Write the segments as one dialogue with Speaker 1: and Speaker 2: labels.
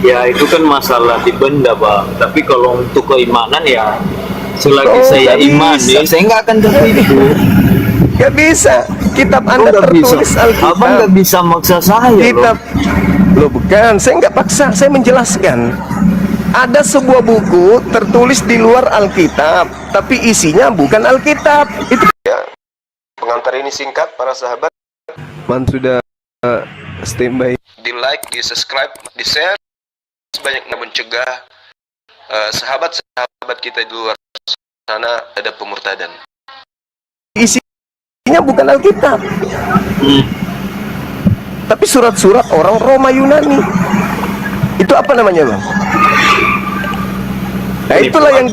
Speaker 1: Ya itu kan masalah di benda bang. Tapi kalau untuk keimanan ya selagi
Speaker 2: Oh,
Speaker 1: saya
Speaker 2: nggak bisa.
Speaker 1: imani, saya nggak akan tertipu.
Speaker 2: Gak bisa. Kitab
Speaker 1: Oh
Speaker 2: Anda
Speaker 1: nggak bisa.
Speaker 2: tertulis
Speaker 1: Abang
Speaker 2: Alkitab.
Speaker 1: nggak bisa maksa saya loh.
Speaker 2: Kitab Loh bukan, saya nggak paksa, saya menjelaskan. Ada sebuah buku tertulis di luar Alkitab, tapi isinya bukan Alkitab. Itu ya. Pengantar ini singkat, para sahabat. Man sudah standby. Di like, di subscribe, di share, sebanyak mencegah sahabat-sahabat kita di luar sana ada pemurtadan. Isinya bukan Alkitab, tapi surat-surat orang Roma Yunani. Itu apa namanya bang? Nah itulah yang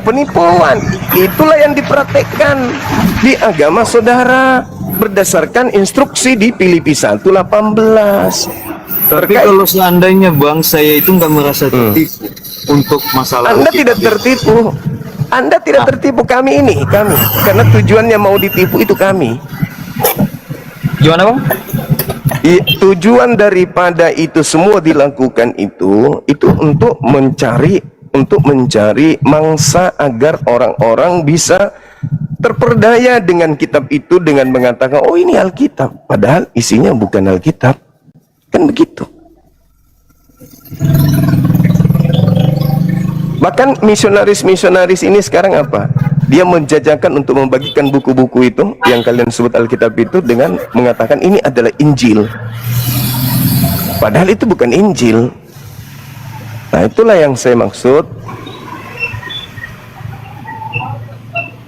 Speaker 2: penipuan. Itulah yang dipraktekkan di agama saudara berdasarkan instruksi di Filipi 1:18.
Speaker 1: Tapi kalau seandainya bang saya itu nggak merasa tertipu untuk masalah
Speaker 2: Anda tidak tertipu. Anda tidak tertipu, kami karena tujuannya mau ditipu itu kami.
Speaker 1: Gimana bang?
Speaker 2: Tujuan daripada itu semua dilakukan itu untuk mencari mangsa agar orang-orang bisa terperdaya dengan kitab itu dengan mengatakan oh ini Alkitab, padahal isinya bukan Alkitab, kan begitu. Bahkan misionaris ini sekarang apa? Dia menjajakan untuk membagikan buku-buku itu yang kalian sebut Alkitab itu dengan mengatakan ini adalah Injil, padahal itu bukan Injil. Nah itulah yang saya maksud.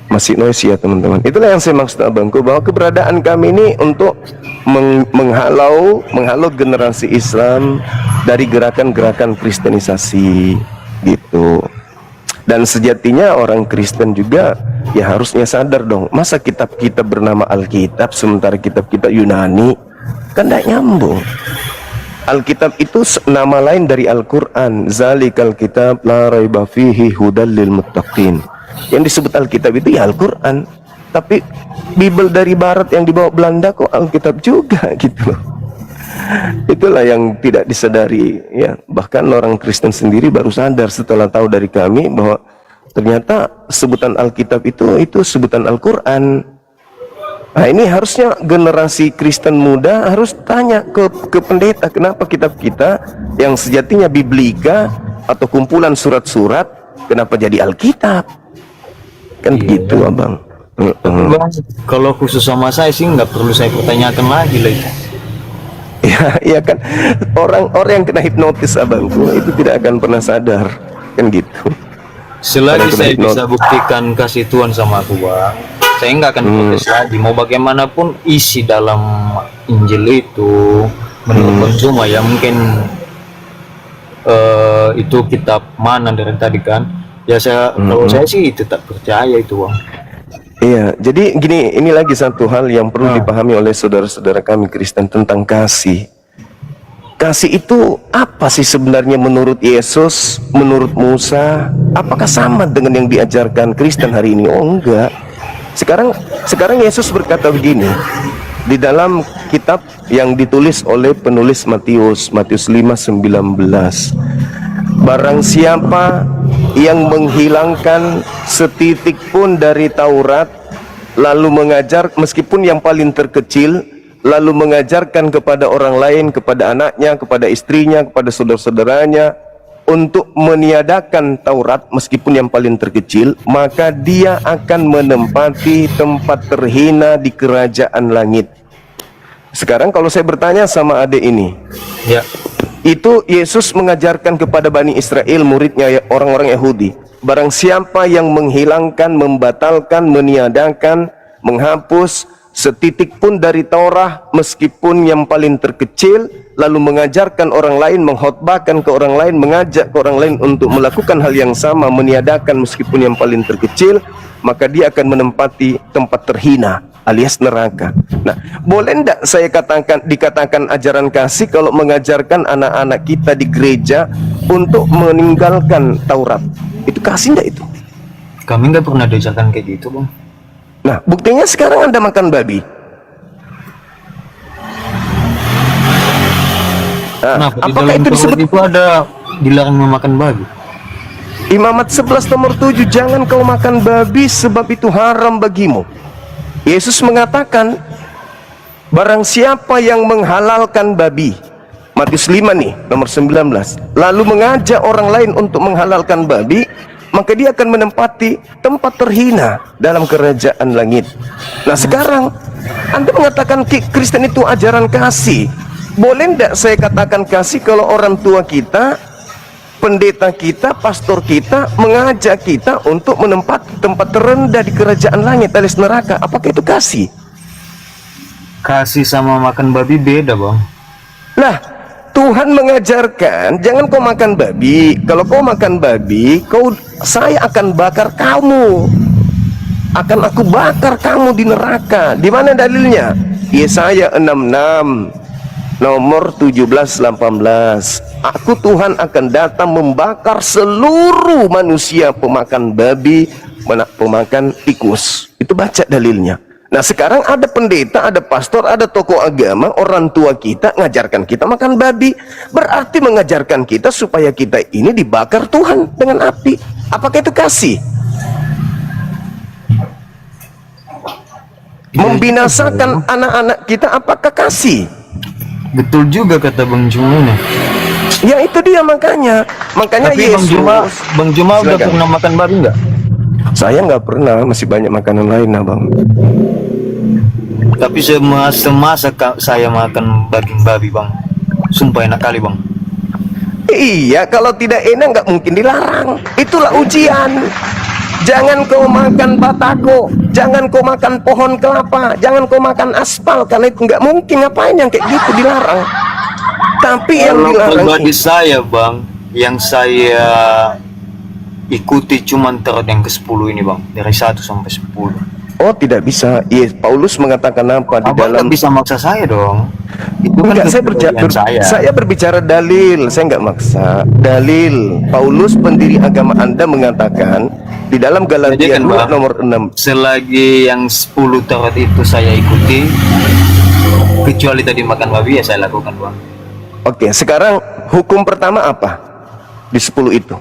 Speaker 2: Masih noisy ya teman-teman. Itulah yang saya maksud abangku, bahwa keberadaan kami ini untuk menghalau generasi Islam dari gerakan-gerakan kristenisasi gitu. Dan sejatinya orang Kristen juga ya harusnya sadar dong, masa kitab kita bernama Alkitab sementara kitab kita Yunani, kan tidak nyambung. Alkitab itu nama lain dari Al-Quran. Zalikal kitab la raiba fihi hudal lil muttaqin. Yang disebut Alkitab itu ya Al-Quran, tapi Bible dari Barat yang dibawa Belanda kok Alkitab juga gitu loh. Itulah yang tidak disadari ya. Bahkan orang Kristen sendiri baru sadar setelah tahu dari kami bahwa ternyata sebutan Alkitab itu sebutan Al-Quran. Nah ini harusnya generasi Kristen muda harus tanya ke pendeta, kenapa kitab kita yang sejatinya Biblika atau kumpulan surat-surat kenapa jadi Alkitab? Kan begitu abang.
Speaker 1: Bang, kalau khusus sama saya sih nggak perlu saya pertanyakan lagi lah.
Speaker 2: Ya kan, orang yang kena hipnotis abangku itu tidak akan pernah sadar, kan gitu.
Speaker 1: Selagi saya bisa buktikan kasih Tuhan sama aku bang, saya nggak akan protes lagi. Mau bagaimanapun isi dalam Injil itu menurut cuma ya mungkin itu kitab mana dari tadi kan ya saya kalau saya sih tetap percaya itu bang.
Speaker 2: Iya, jadi gini, ini lagi satu hal yang perlu dipahami oleh saudara-saudara kami Kristen tentang kasih. Kasih itu apa sih sebenarnya menurut Yesus, menurut Musa? Apakah sama dengan yang diajarkan Kristen hari ini? Oh enggak. Sekarang Yesus berkata begini di dalam kitab yang ditulis oleh penulis Matius 5:19. Barang siapa yang menghilangkan setitik pun dari Taurat lalu mengajar, meskipun yang paling terkecil, lalu mengajarkan kepada orang lain, kepada anaknya, kepada istrinya, kepada saudara-saudaranya untuk meniadakan Taurat meskipun yang paling terkecil, maka dia akan menempati tempat terhina di kerajaan langit. Sekarang kalau saya bertanya sama adik ini ya, itu Yesus mengajarkan kepada Bani Israel, muridnya orang-orang Yahudi, barang siapa yang menghilangkan, membatalkan, meniadakan, menghapus setitik pun dari Taurat meskipun yang paling terkecil, lalu mengajarkan orang lain, mengkhotbahkan ke orang lain, mengajak ke orang lain untuk melakukan hal yang sama, meniadakan meskipun yang paling terkecil, maka dia akan menempati tempat terhina alias neraka. Nah, boleh enggak saya dikatakan ajaran kasih kalau mengajarkan anak-anak kita di gereja untuk meninggalkan Taurat? Itu kasih enggak itu?
Speaker 1: Kami nggak pernah diajarkan kayak gitu bang.
Speaker 2: Nah, buktinya sekarang Anda makan babi. Nah,
Speaker 1: Kenapa di
Speaker 2: apakah
Speaker 1: dalam
Speaker 2: itu disebut
Speaker 1: Taurat itu ada dilarang memakan babi?
Speaker 2: Imamat 11 nomor 7, jangan kau makan babi sebab itu haram bagimu. Yesus mengatakan, barang siapa yang menghalalkan babi, Matius 5 nih, nomor 19, lalu mengajak orang lain untuk menghalalkan babi, maka dia akan menempati tempat terhina dalam kerajaan langit. Nah sekarang, Anda mengatakan Kristen itu ajaran kasih. Boleh tidak saya katakan kasih kalau orang tua kita, pendeta kita, pastor kita mengajak kita untuk menempati tempat terendah di kerajaan langit alias neraka? Apakah itu kasih?
Speaker 1: Kasih sama makan babi beda, Bang.
Speaker 2: Nah, Tuhan mengajarkan jangan kau makan babi. Kalau kau makan babi, saya akan bakar kamu. Akan aku bakar kamu di neraka. Di mana dalilnya? Yesaya 66 nomor 17-18. Aku Tuhan akan datang membakar seluruh manusia pemakan babi, pemakan tikus. Itu baca dalilnya. Nah sekarang ada pendeta, ada pastor, ada tokoh agama, orang tua kita ngajarkan kita makan babi. Berarti mengajarkan kita supaya kita ini dibakar Tuhan dengan api. Apakah itu kasih? Membinasakan anak-anak kita, apakah kasih?
Speaker 1: Betul juga kata Bang Juma ini.
Speaker 2: Ya itu dia makanya
Speaker 1: Tapi
Speaker 2: Yesus.
Speaker 1: Bang Juma udah
Speaker 2: Silakan.
Speaker 1: pernah makan babi nggak?
Speaker 2: Saya nggak pernah, masih banyak makanan lain abang.
Speaker 1: Tapi semasa saya makan daging babi, Bang, sumpah enak kali, Bang.
Speaker 2: Iya, kalau tidak enak nggak mungkin dilarang. Itulah ujian. Jangan kau makan batako, jangan kau makan pohon kelapa, jangan kau makan aspal, karena itu nggak mungkin. Ngapain yang kayak gitu dilarang? Tapi yang
Speaker 1: Kalau
Speaker 2: dilarang
Speaker 1: bagi saya, Bang, yang saya ikuti cuman Taurat yang ke-10 ini, Bang, dari 1 sampai 10.
Speaker 2: oh tidak bisa. Yes, Paulus mengatakan apa di
Speaker 1: Abang
Speaker 2: dalam?
Speaker 1: nggak bisa maksa saya dong. Itu kan
Speaker 2: Enggak,
Speaker 1: kepribadian
Speaker 2: saya berbicara dalil, saya nggak maksa. Dalil. Paulus pendiri agama Anda mengatakan di dalam
Speaker 1: Jadi
Speaker 2: Galatia
Speaker 1: kan,
Speaker 2: 2
Speaker 1: Bang,
Speaker 2: nomor 6.
Speaker 1: selagi yang 10 Taurat itu saya ikuti, kecuali tadi makan babi ya saya lakukan, Bang.
Speaker 2: Oke, sekarang hukum pertama apa di 10 itu?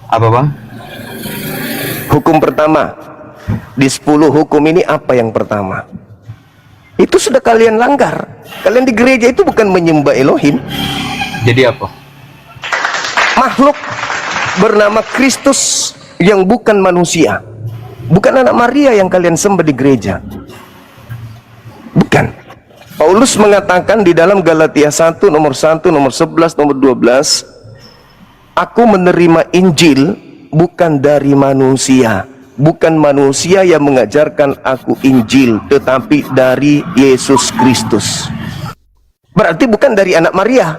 Speaker 1: Apa, Bang?
Speaker 2: Hukum pertama di 10 hukum ini apa yang pertama? Itu sudah kalian langgar. Kalian di gereja itu bukan menyembah Elohim,
Speaker 1: Jadi apa?
Speaker 2: makhluk bernama Kristus yang bukan manusia. Bukan anak Maria yang kalian sembah di gereja. Bukan. Paulus mengatakan di dalam Galatia 1 nomor 11 nomor 12, aku menerima Injil bukan dari manusia. Bukan manusia yang mengajarkan aku Injil, tetapi dari Yesus Kristus. Berarti bukan dari anak Maria.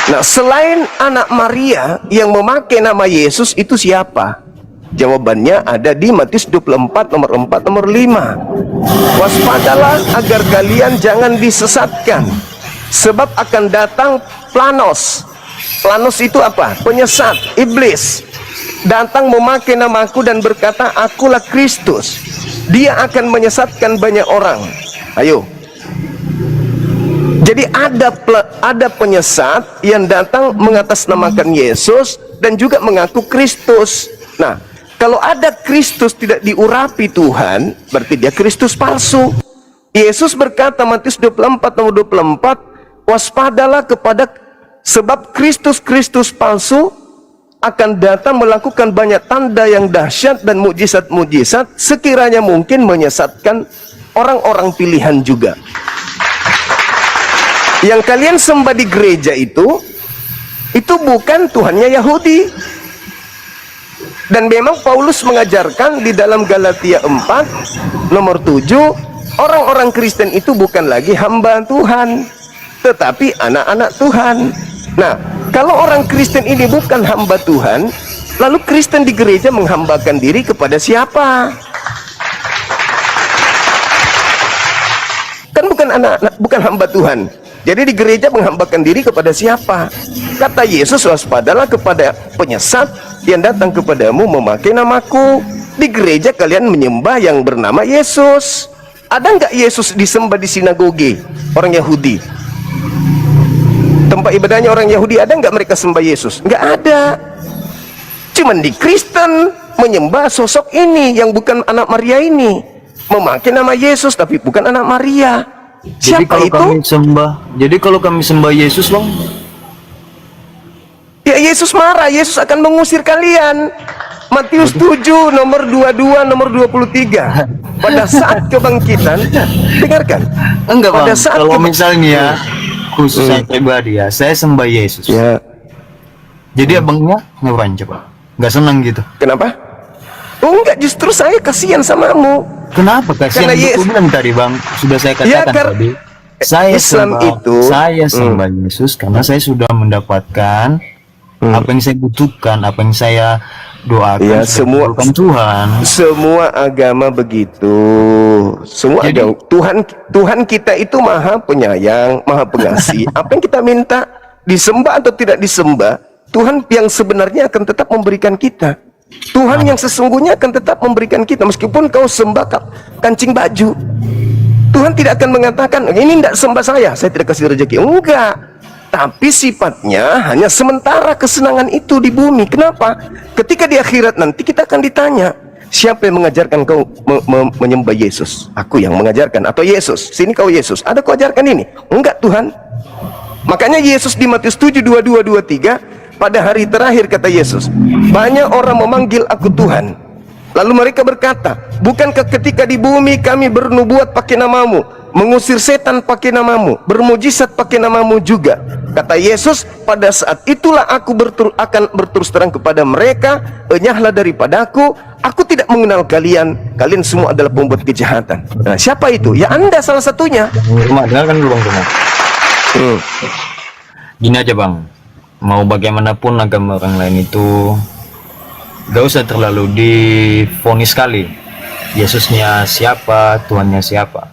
Speaker 2: Nah, selain anak Maria yang memakai nama Yesus itu siapa? Jawabannya ada di Matius 24 nomor 4 nomor 5. Waspadalah agar kalian jangan disesatkan, sebab akan datang planos. Planos itu apa? Penyesat, iblis. Datang memakai namaku dan berkata, akulah Kristus. Dia akan menyesatkan banyak orang. Ayo. Jadi ada penyesat yang datang mengatasnamakan Yesus dan juga mengaku Kristus. Nah, kalau ada Kristus tidak diurapi Tuhan, berarti dia Kristus palsu. Yesus berkata Matius 24 nomor 24, waspadalah kepada sebab Kristus palsu akan datang melakukan banyak tanda yang dahsyat dan mukjizat-mukjizat, sekiranya mungkin menyesatkan orang-orang pilihan juga. Yang kalian sembah di gereja itu bukan Tuhannya Yahudi. Dan memang Paulus mengajarkan di dalam Galatia 4 nomor 7, orang-orang Kristen itu bukan lagi hamba Tuhan, tetapi anak-anak Tuhan. Nah, kalau orang Kristen ini bukan hamba Tuhan, lalu Kristen di gereja menghambakan diri kepada siapa? Kan bukan hamba Tuhan. Jadi di gereja menghambakan diri kepada siapa? Kata Yesus, waspadalah kepada penyesat yang datang kepadamu memakai namaku. Di gereja kalian menyembah yang bernama Yesus. Ada nggak Yesus disembah di sinagoge orang Yahudi? Tempat ibadahnya orang Yahudi, ada nggak mereka sembah Yesus? Nggak ada. Cuman di Kristen menyembah sosok ini yang bukan anak Maria ini, memakai nama Yesus tapi bukan anak Maria. Siapa itu?
Speaker 1: Jadi kalau kami sembah Yesus, Bang,
Speaker 2: ya Yesus marah, Yesus akan mengusir kalian. Matius 7 nomor 22 nomor 23. Pada saat kebangkitan, dengarkan.
Speaker 1: enggak Bang,
Speaker 2: Pada saat
Speaker 1: kalau misalnya khusus saya
Speaker 2: Hmm.
Speaker 1: pribadi ya, saya sembah Yesus.
Speaker 2: Ya,
Speaker 1: Jadi abangnya ngapain coba? Nggak senang gitu.
Speaker 2: kenapa? Oh enggak, justru saya kasihan samamu.
Speaker 1: Kenapa? Kasihan
Speaker 2: Karena
Speaker 1: itu bilang tadi Bang, sudah saya
Speaker 2: Ya,
Speaker 1: katakan tadi. Saya
Speaker 2: Islam
Speaker 1: saya
Speaker 2: itu,
Speaker 1: sembah Yesus karena saya sudah mendapatkan apa yang saya butuhkan, apa yang saya doakan,
Speaker 2: Ya,
Speaker 1: sudah diberikan Tuhan.
Speaker 2: semua agama begitu. Semua
Speaker 1: Jadi-
Speaker 2: agama. Tuhan kita itu maha penyayang, maha pengasih. Apa yang kita minta, disembah atau tidak disembah, Tuhan yang sebenarnya akan tetap memberikan kita. Tuhan yang sesungguhnya akan tetap memberikan kita, meskipun kau sembah kancing baju. Tuhan tidak akan mengatakan, ini tidak sembah saya tidak kasih rezeki. Enggak. Tapi sifatnya hanya sementara kesenangan itu di bumi. Kenapa? Ketika di akhirat nanti kita akan ditanya, siapa yang mengajarkan kau menyembah Yesus? Aku yang mengajarkan, atau Yesus? Sini kau Yesus, ada kau ajarkan ini? Enggak Tuhan. Makanya Yesus di Matius 7, 22, 23, pada hari terakhir kata Yesus, banyak orang memanggil aku Tuhan. Lalu mereka berkata, bukankah ketika di bumi kami bernubuat pakai namamu, mengusir setan pakai namamu, bermujizat pakai namamu juga? Kata Yesus, pada saat itulah aku akan berterus terang kepada mereka, enyahlah daripadaku, aku tidak mengenal kalian, kalian semua adalah pembuat kejahatan. Nah, siapa itu? Ya Anda salah satunya.
Speaker 1: Rumah, dengarkan dulu Bang Rumah. Gini aja Bang, mau bagaimanapun agama orang lain itu gak usah terlalu divonis sekali. Yesusnya siapa, Tuhannya siapa.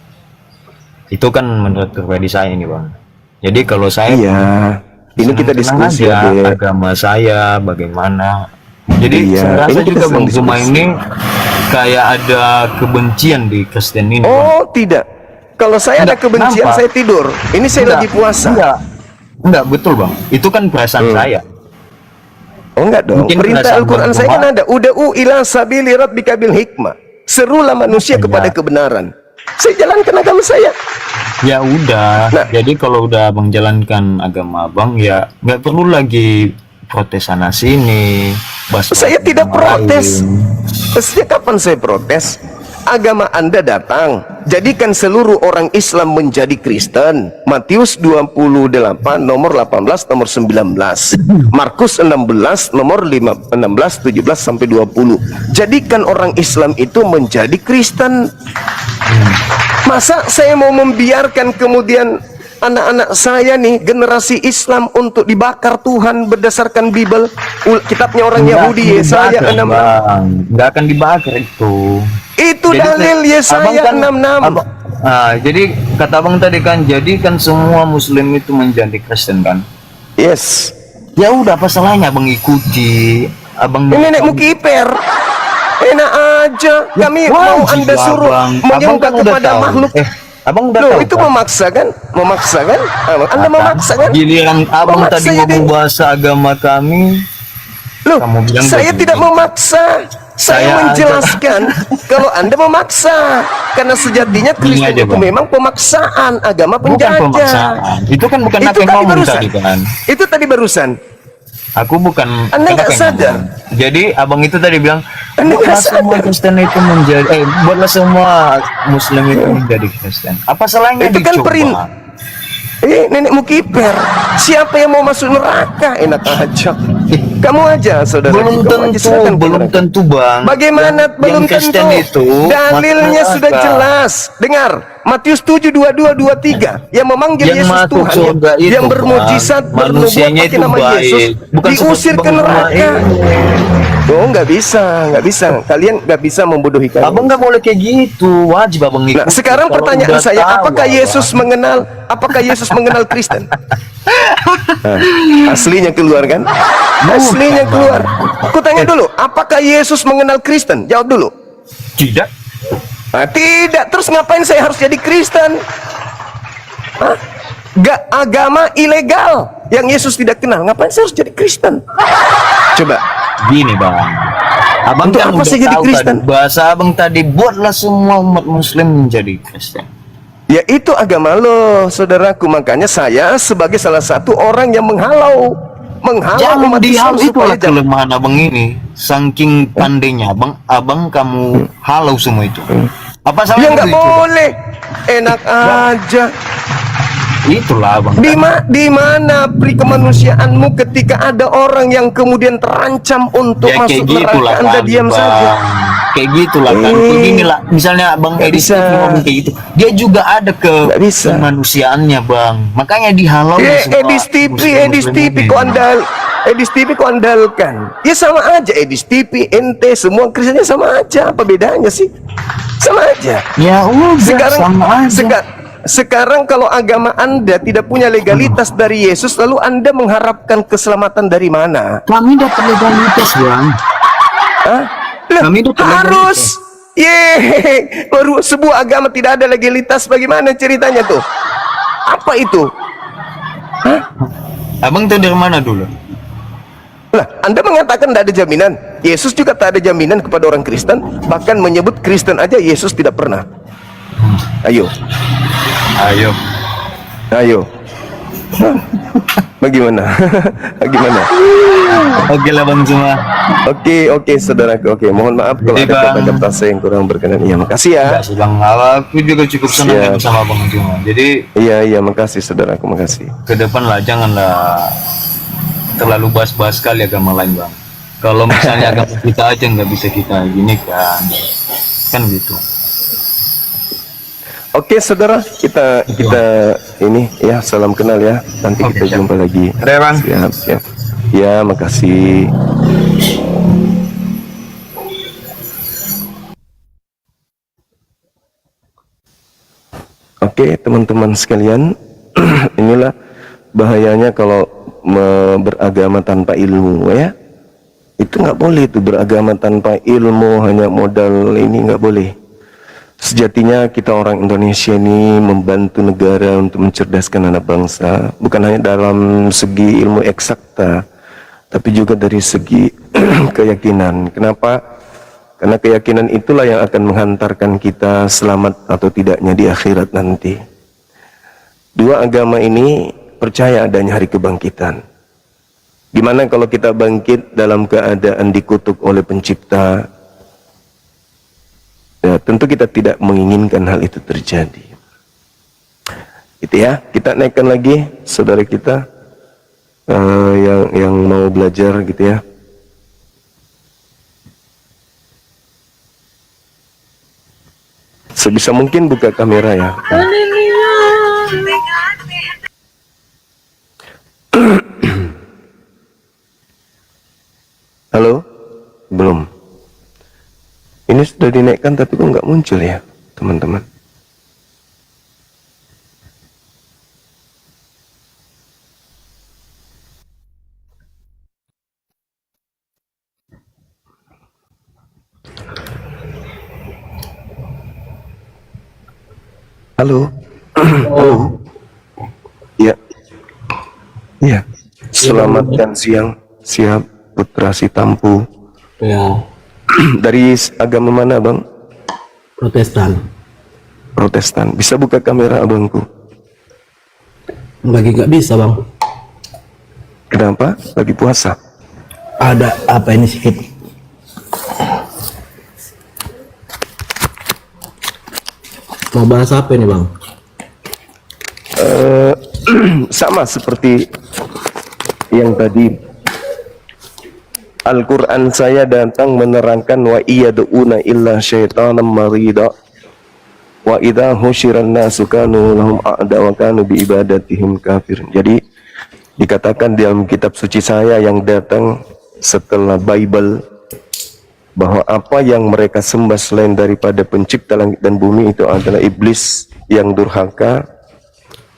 Speaker 1: Itu kan menurut pribadi saya ini Bang. Jadi kalau saya
Speaker 2: Iya, ini kita
Speaker 1: senang
Speaker 2: diskusi
Speaker 1: aja
Speaker 2: ya.
Speaker 1: agama saya bagaimana. Jadi
Speaker 2: Iya,
Speaker 1: saya rasa
Speaker 2: ini kita
Speaker 1: juga
Speaker 2: sedang
Speaker 1: Bang Zuma
Speaker 2: diskusi.
Speaker 1: ini kayak ada kebencian di Kristen ini Bang.
Speaker 2: Oh tidak, kalau saya ada
Speaker 1: Enggak,
Speaker 2: kebencian
Speaker 1: kenapa?
Speaker 2: saya tidur. Ini saya lagi puasa.
Speaker 1: Enggak betul Bang. Itu kan perasaan saya.
Speaker 2: Oh enggak dong,
Speaker 1: Mungkin
Speaker 2: perintah
Speaker 1: perasaan
Speaker 2: Al-Quran
Speaker 1: Bang
Speaker 2: saya kan
Speaker 1: Zuma.
Speaker 2: ada, uda'u ila sabili rabbika bil hikmah, serulah manusia
Speaker 1: Iya.
Speaker 2: kepada kebenaran. Saya jalankan agama saya.
Speaker 1: Ya udah.
Speaker 2: Nah.
Speaker 1: Jadi kalau udah Abang jalankan agama Abang ya nggak perlu lagi protes sana sini.
Speaker 2: Saya tidak protes.
Speaker 1: lain.
Speaker 2: Sejak kapan saya protes? Agama Anda datang, jadikan seluruh orang Islam menjadi Kristen. Matius 28 nomor 18 nomor 19, Markus 16 nomor 16 17 sampai 20. Jadikan orang Islam itu menjadi Kristen. Masa saya mau membiarkan kemudian anak-anak saya nih generasi Islam untuk dibakar Tuhan berdasarkan Bible, kitabnya orang Yahudi, Yesaya 6.
Speaker 1: Nggak akan dibakar itu.
Speaker 2: Itu
Speaker 1: Jadi,
Speaker 2: dalil
Speaker 1: Abang
Speaker 2: Yesaya
Speaker 1: kan-
Speaker 2: 66.
Speaker 1: jadi kata Abang tadi kan, jadi kan semua Muslim itu menjadi Kristen kan.
Speaker 2: Yes.
Speaker 1: Ya udah, apa salahnya Abang ikuti? Abang
Speaker 2: Ini nenekmu kiper. Enak aja. Kami mau
Speaker 1: wajib
Speaker 2: Anda
Speaker 1: lah,
Speaker 2: suruh
Speaker 1: Abang. Abang
Speaker 2: menyembah
Speaker 1: kan udah
Speaker 2: kepada
Speaker 1: tahu.
Speaker 2: makhluk.
Speaker 1: Abang udah
Speaker 2: Loh,
Speaker 1: tahu
Speaker 2: itu
Speaker 1: kan?
Speaker 2: memaksa kan? Memaksa kan? Anda memaksa kan?
Speaker 1: Giliran Abang
Speaker 2: Memaksa
Speaker 1: tadi
Speaker 2: jadi-
Speaker 1: ngomong bahasa agama kami,
Speaker 2: Loh,
Speaker 1: kamu bilang
Speaker 2: saya
Speaker 1: begini.
Speaker 2: tidak memaksa. Saya
Speaker 1: Saya
Speaker 2: menjelaskan kalau Anda memaksa. Karena sejatinya
Speaker 1: Gini
Speaker 2: Kristen
Speaker 1: aja,
Speaker 2: itu
Speaker 1: Bang.
Speaker 2: memang pemaksaan, agama
Speaker 1: bukan
Speaker 2: penjajah.
Speaker 1: pemaksaan. Itu kan bukan
Speaker 2: Itu
Speaker 1: apa yang
Speaker 2: tadi
Speaker 1: ngomong
Speaker 2: barusan.
Speaker 1: tadi kan.
Speaker 2: Itu tadi barusan.
Speaker 1: Aku bukan.
Speaker 2: Anda
Speaker 1: bukan
Speaker 2: nggak
Speaker 1: apa yang
Speaker 2: sadar.
Speaker 1: ngomong. Jadi Abang itu tadi bilang,
Speaker 2: Anda
Speaker 1: buatlah
Speaker 2: nggak
Speaker 1: semua
Speaker 2: sadar.
Speaker 1: Kristen itu menjadi, buatlah semua Muslim itu menjadi Kristen. Apa salahnya
Speaker 2: Itu kan
Speaker 1: dicoba?
Speaker 2: nenekmu kiper. Siapa yang mau masuk neraka? Enak aja. Kamu aja, saudara.
Speaker 1: Belum belum tentu Bang.
Speaker 2: Bagaimana
Speaker 1: Yang
Speaker 2: belum
Speaker 1: Kristen
Speaker 2: tentu?
Speaker 1: itu
Speaker 2: Dalilnya
Speaker 1: masuk
Speaker 2: sudah
Speaker 1: neraka.
Speaker 2: jelas. Dengar, Matius 7 22 23 yang memanggil
Speaker 1: Yang
Speaker 2: Yesus
Speaker 1: masuk
Speaker 2: Tuhan,
Speaker 1: surga itu,
Speaker 2: yang bermujizat,
Speaker 1: Bang,
Speaker 2: bernubuat
Speaker 1: manusianya
Speaker 2: pakai
Speaker 1: itu
Speaker 2: nama
Speaker 1: baik.
Speaker 2: Yesus,
Speaker 1: Bukan
Speaker 2: diusir
Speaker 1: seperti
Speaker 2: ke
Speaker 1: Bang Zuma
Speaker 2: neraka. Oh, nggak bisa. Kalian nggak bisa membodohi kalian.
Speaker 1: Abang nggak boleh kayak gitu, wajib Abang ngikutin.
Speaker 2: Nah, sekarang
Speaker 1: Kalau
Speaker 2: pertanyaan
Speaker 1: udah
Speaker 2: saya,
Speaker 1: tahu,
Speaker 2: apakah Yesus mengenal Kristen? Nah, aslinya keluar kan? Aslinya keluar. Aku tanya dulu, apakah Yesus mengenal Kristen? Jawab dulu.
Speaker 1: Tidak.
Speaker 2: Tidak, terus ngapain saya harus jadi Kristen? Hah? Agama ilegal yang Yesus tidak kenal, ngapain saya harus jadi Kristen? Coba.
Speaker 1: Gini bang, abang
Speaker 2: Untuk
Speaker 1: kan
Speaker 2: apa
Speaker 1: udah
Speaker 2: saya jadi
Speaker 1: tahu
Speaker 2: Kristen?
Speaker 1: tadi, bahasa abang tadi, buatlah semua umat muslim menjadi Kristen.
Speaker 2: Ya itu agama lo, saudaraku. Makanya saya sebagai salah satu orang yang menghalau
Speaker 1: Jangan
Speaker 2: umat Islam
Speaker 1: dihalau, itulah
Speaker 2: supaya jangan.
Speaker 1: kelemahan abang ini. Saking pandainya abang kamu halau semua itu. Apa
Speaker 2: Ya
Speaker 1: salahnya
Speaker 2: nggak
Speaker 1: itu?
Speaker 2: boleh, enak aja.
Speaker 1: Itulah abang.
Speaker 2: Di mana pri kemanusiaanmu ketika ada orang yang kemudian terancam untuk
Speaker 1: Ya kayak
Speaker 2: masuk
Speaker 1: gitulah
Speaker 2: neraka, Anda
Speaker 1: kan,
Speaker 2: diam
Speaker 1: Bang.
Speaker 2: saja.
Speaker 1: Kayak gitulah kan. Beginilah, misalnya abang
Speaker 2: Nggak
Speaker 1: Edi
Speaker 2: bisa.
Speaker 1: ngomong kayak gitu, dia juga ada
Speaker 2: Nggak bisa.
Speaker 1: kemanusiaannya bang. Makanya dihalau semua
Speaker 2: Edis TV,
Speaker 1: muslim-muslim
Speaker 2: Edis TV
Speaker 1: ini.
Speaker 2: kok Edis TV kok andalkan? Ya sama aja, Edis TV, ente, semua Kristennya sama aja. Apa bedanya sih? Sama aja.
Speaker 1: Ya udah,
Speaker 2: Sekarang,
Speaker 1: sama aja.
Speaker 2: sekarang kalau agama Anda tidak punya legalitas dari Yesus, lalu Anda mengharapkan keselamatan dari mana?
Speaker 1: Kami dapat legalitas bang.
Speaker 2: Hah? Lah,
Speaker 1: Kami dapat
Speaker 2: harus. Baru sebuah agama tidak ada legalitas, bagaimana ceritanya tuh? Apa itu? Hah?
Speaker 1: Abang tahu dari mana dulu?
Speaker 2: Lah, Anda mengatakan tidak ada jaminan. Yesus juga tak ada jaminan kepada orang Kristen. Bahkan menyebut Kristen aja Yesus tidak pernah. Ayo,
Speaker 1: Ayo.
Speaker 2: Hah? Bagaimana? Bagaimana?
Speaker 1: Oke lah bang semua.
Speaker 2: Oke, saudaraku. Oke, mohon maaf kalau
Speaker 1: Jadi,
Speaker 2: ada
Speaker 1: Bang.
Speaker 2: kata-kata saya yang kurang berkenan. Iya, makasih ya.
Speaker 1: Enggak sih bang, aku juga cukup senang ya
Speaker 2: Siap.
Speaker 1: bersama bang semua. Jadi
Speaker 2: Iya, makasih saudaraku, makasih.
Speaker 1: ke depan lah janganlah terlalu bahas-bahas kali agama lain bang. Kalau misalnya agama kita aja nggak bisa kita gini kan gitu.
Speaker 2: Oke, saudara, kita ini ya, salam kenal ya. Nanti
Speaker 1: Oke,
Speaker 2: kita
Speaker 1: siap.
Speaker 2: jumpa lagi.
Speaker 1: Ada ya, Bang?
Speaker 2: Siap. Ya, makasih. Oke, teman-teman sekalian, inilah bahayanya kalau beragama tanpa ilmu ya. Itu nggak boleh, itu beragama tanpa ilmu, hanya modal ini nggak boleh. Sejatinya kita orang Indonesia ini membantu negara untuk mencerdaskan anak bangsa, bukan hanya dalam segi ilmu eksakta, tapi juga dari segi keyakinan. Kenapa? Karena keyakinan itulah yang akan menghantarkan kita selamat atau tidaknya di akhirat nanti. Dua agama ini percaya adanya hari kebangkitan. Gimana kalau kita bangkit dalam keadaan dikutuk oleh pencipta? Ya, tentu kita tidak menginginkan hal itu terjadi. Itu ya, kita naikkan lagi saudara kita yang mau belajar gitu ya. Sebisa mungkin buka kamera ya. Halo? Belum. Ini sudah dinaikkan tapi kok nggak muncul ya, teman-teman? Halo? Halo? Ya. Ya. Selamatkan siang. Siap, Putra Sitampu.
Speaker 3: Ya,
Speaker 2: Dari agama mana, Bang?
Speaker 3: Protestan.
Speaker 2: Protestan. Bisa buka kamera abangku?
Speaker 3: Lagi nggak bisa bang.
Speaker 2: Kenapa? Lagi puasa.
Speaker 3: Ada apa ini sedikit? Mau bahas apa ini bang?
Speaker 2: Sama seperti yang tadi. Al-Quran saya datang menerangkan wa iyad'una illa syaitanan marida wa idha husyiran nasu kanu lahum a'da wa kanu bi ibadatihim kafir. Jadi dikatakan dalam kitab suci saya yang datang setelah Bible bahwa apa yang mereka sembah selain daripada pencipta langit dan bumi itu adalah iblis yang durhaka.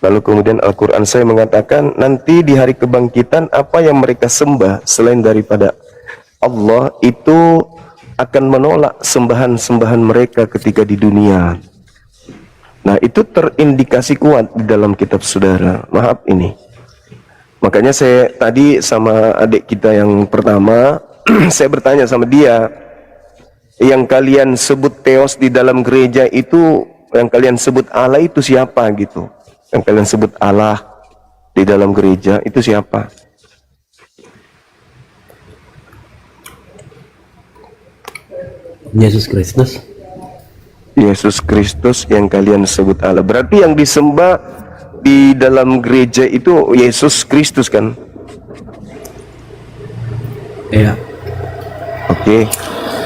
Speaker 2: Lalu kemudian Al-Quran saya mengatakan nanti di hari kebangkitan apa yang mereka sembah selain daripada Allah itu akan menolak sembahan-sembahan mereka ketika di dunia. Nah, itu terindikasi kuat di dalam kitab saudara. Maaf ini. Makanya saya tadi sama adik kita yang pertama, saya bertanya sama dia, yang kalian sebut Theos di dalam gereja itu, yang kalian sebut Allah itu siapa gitu? Yang kalian sebut Allah di dalam gereja itu siapa?
Speaker 3: Yesus Kristus.
Speaker 2: Yesus Kristus yang kalian sebut Allah. Berarti yang disembah di dalam gereja itu Yesus Kristus kan?
Speaker 3: Iya.
Speaker 2: Oke.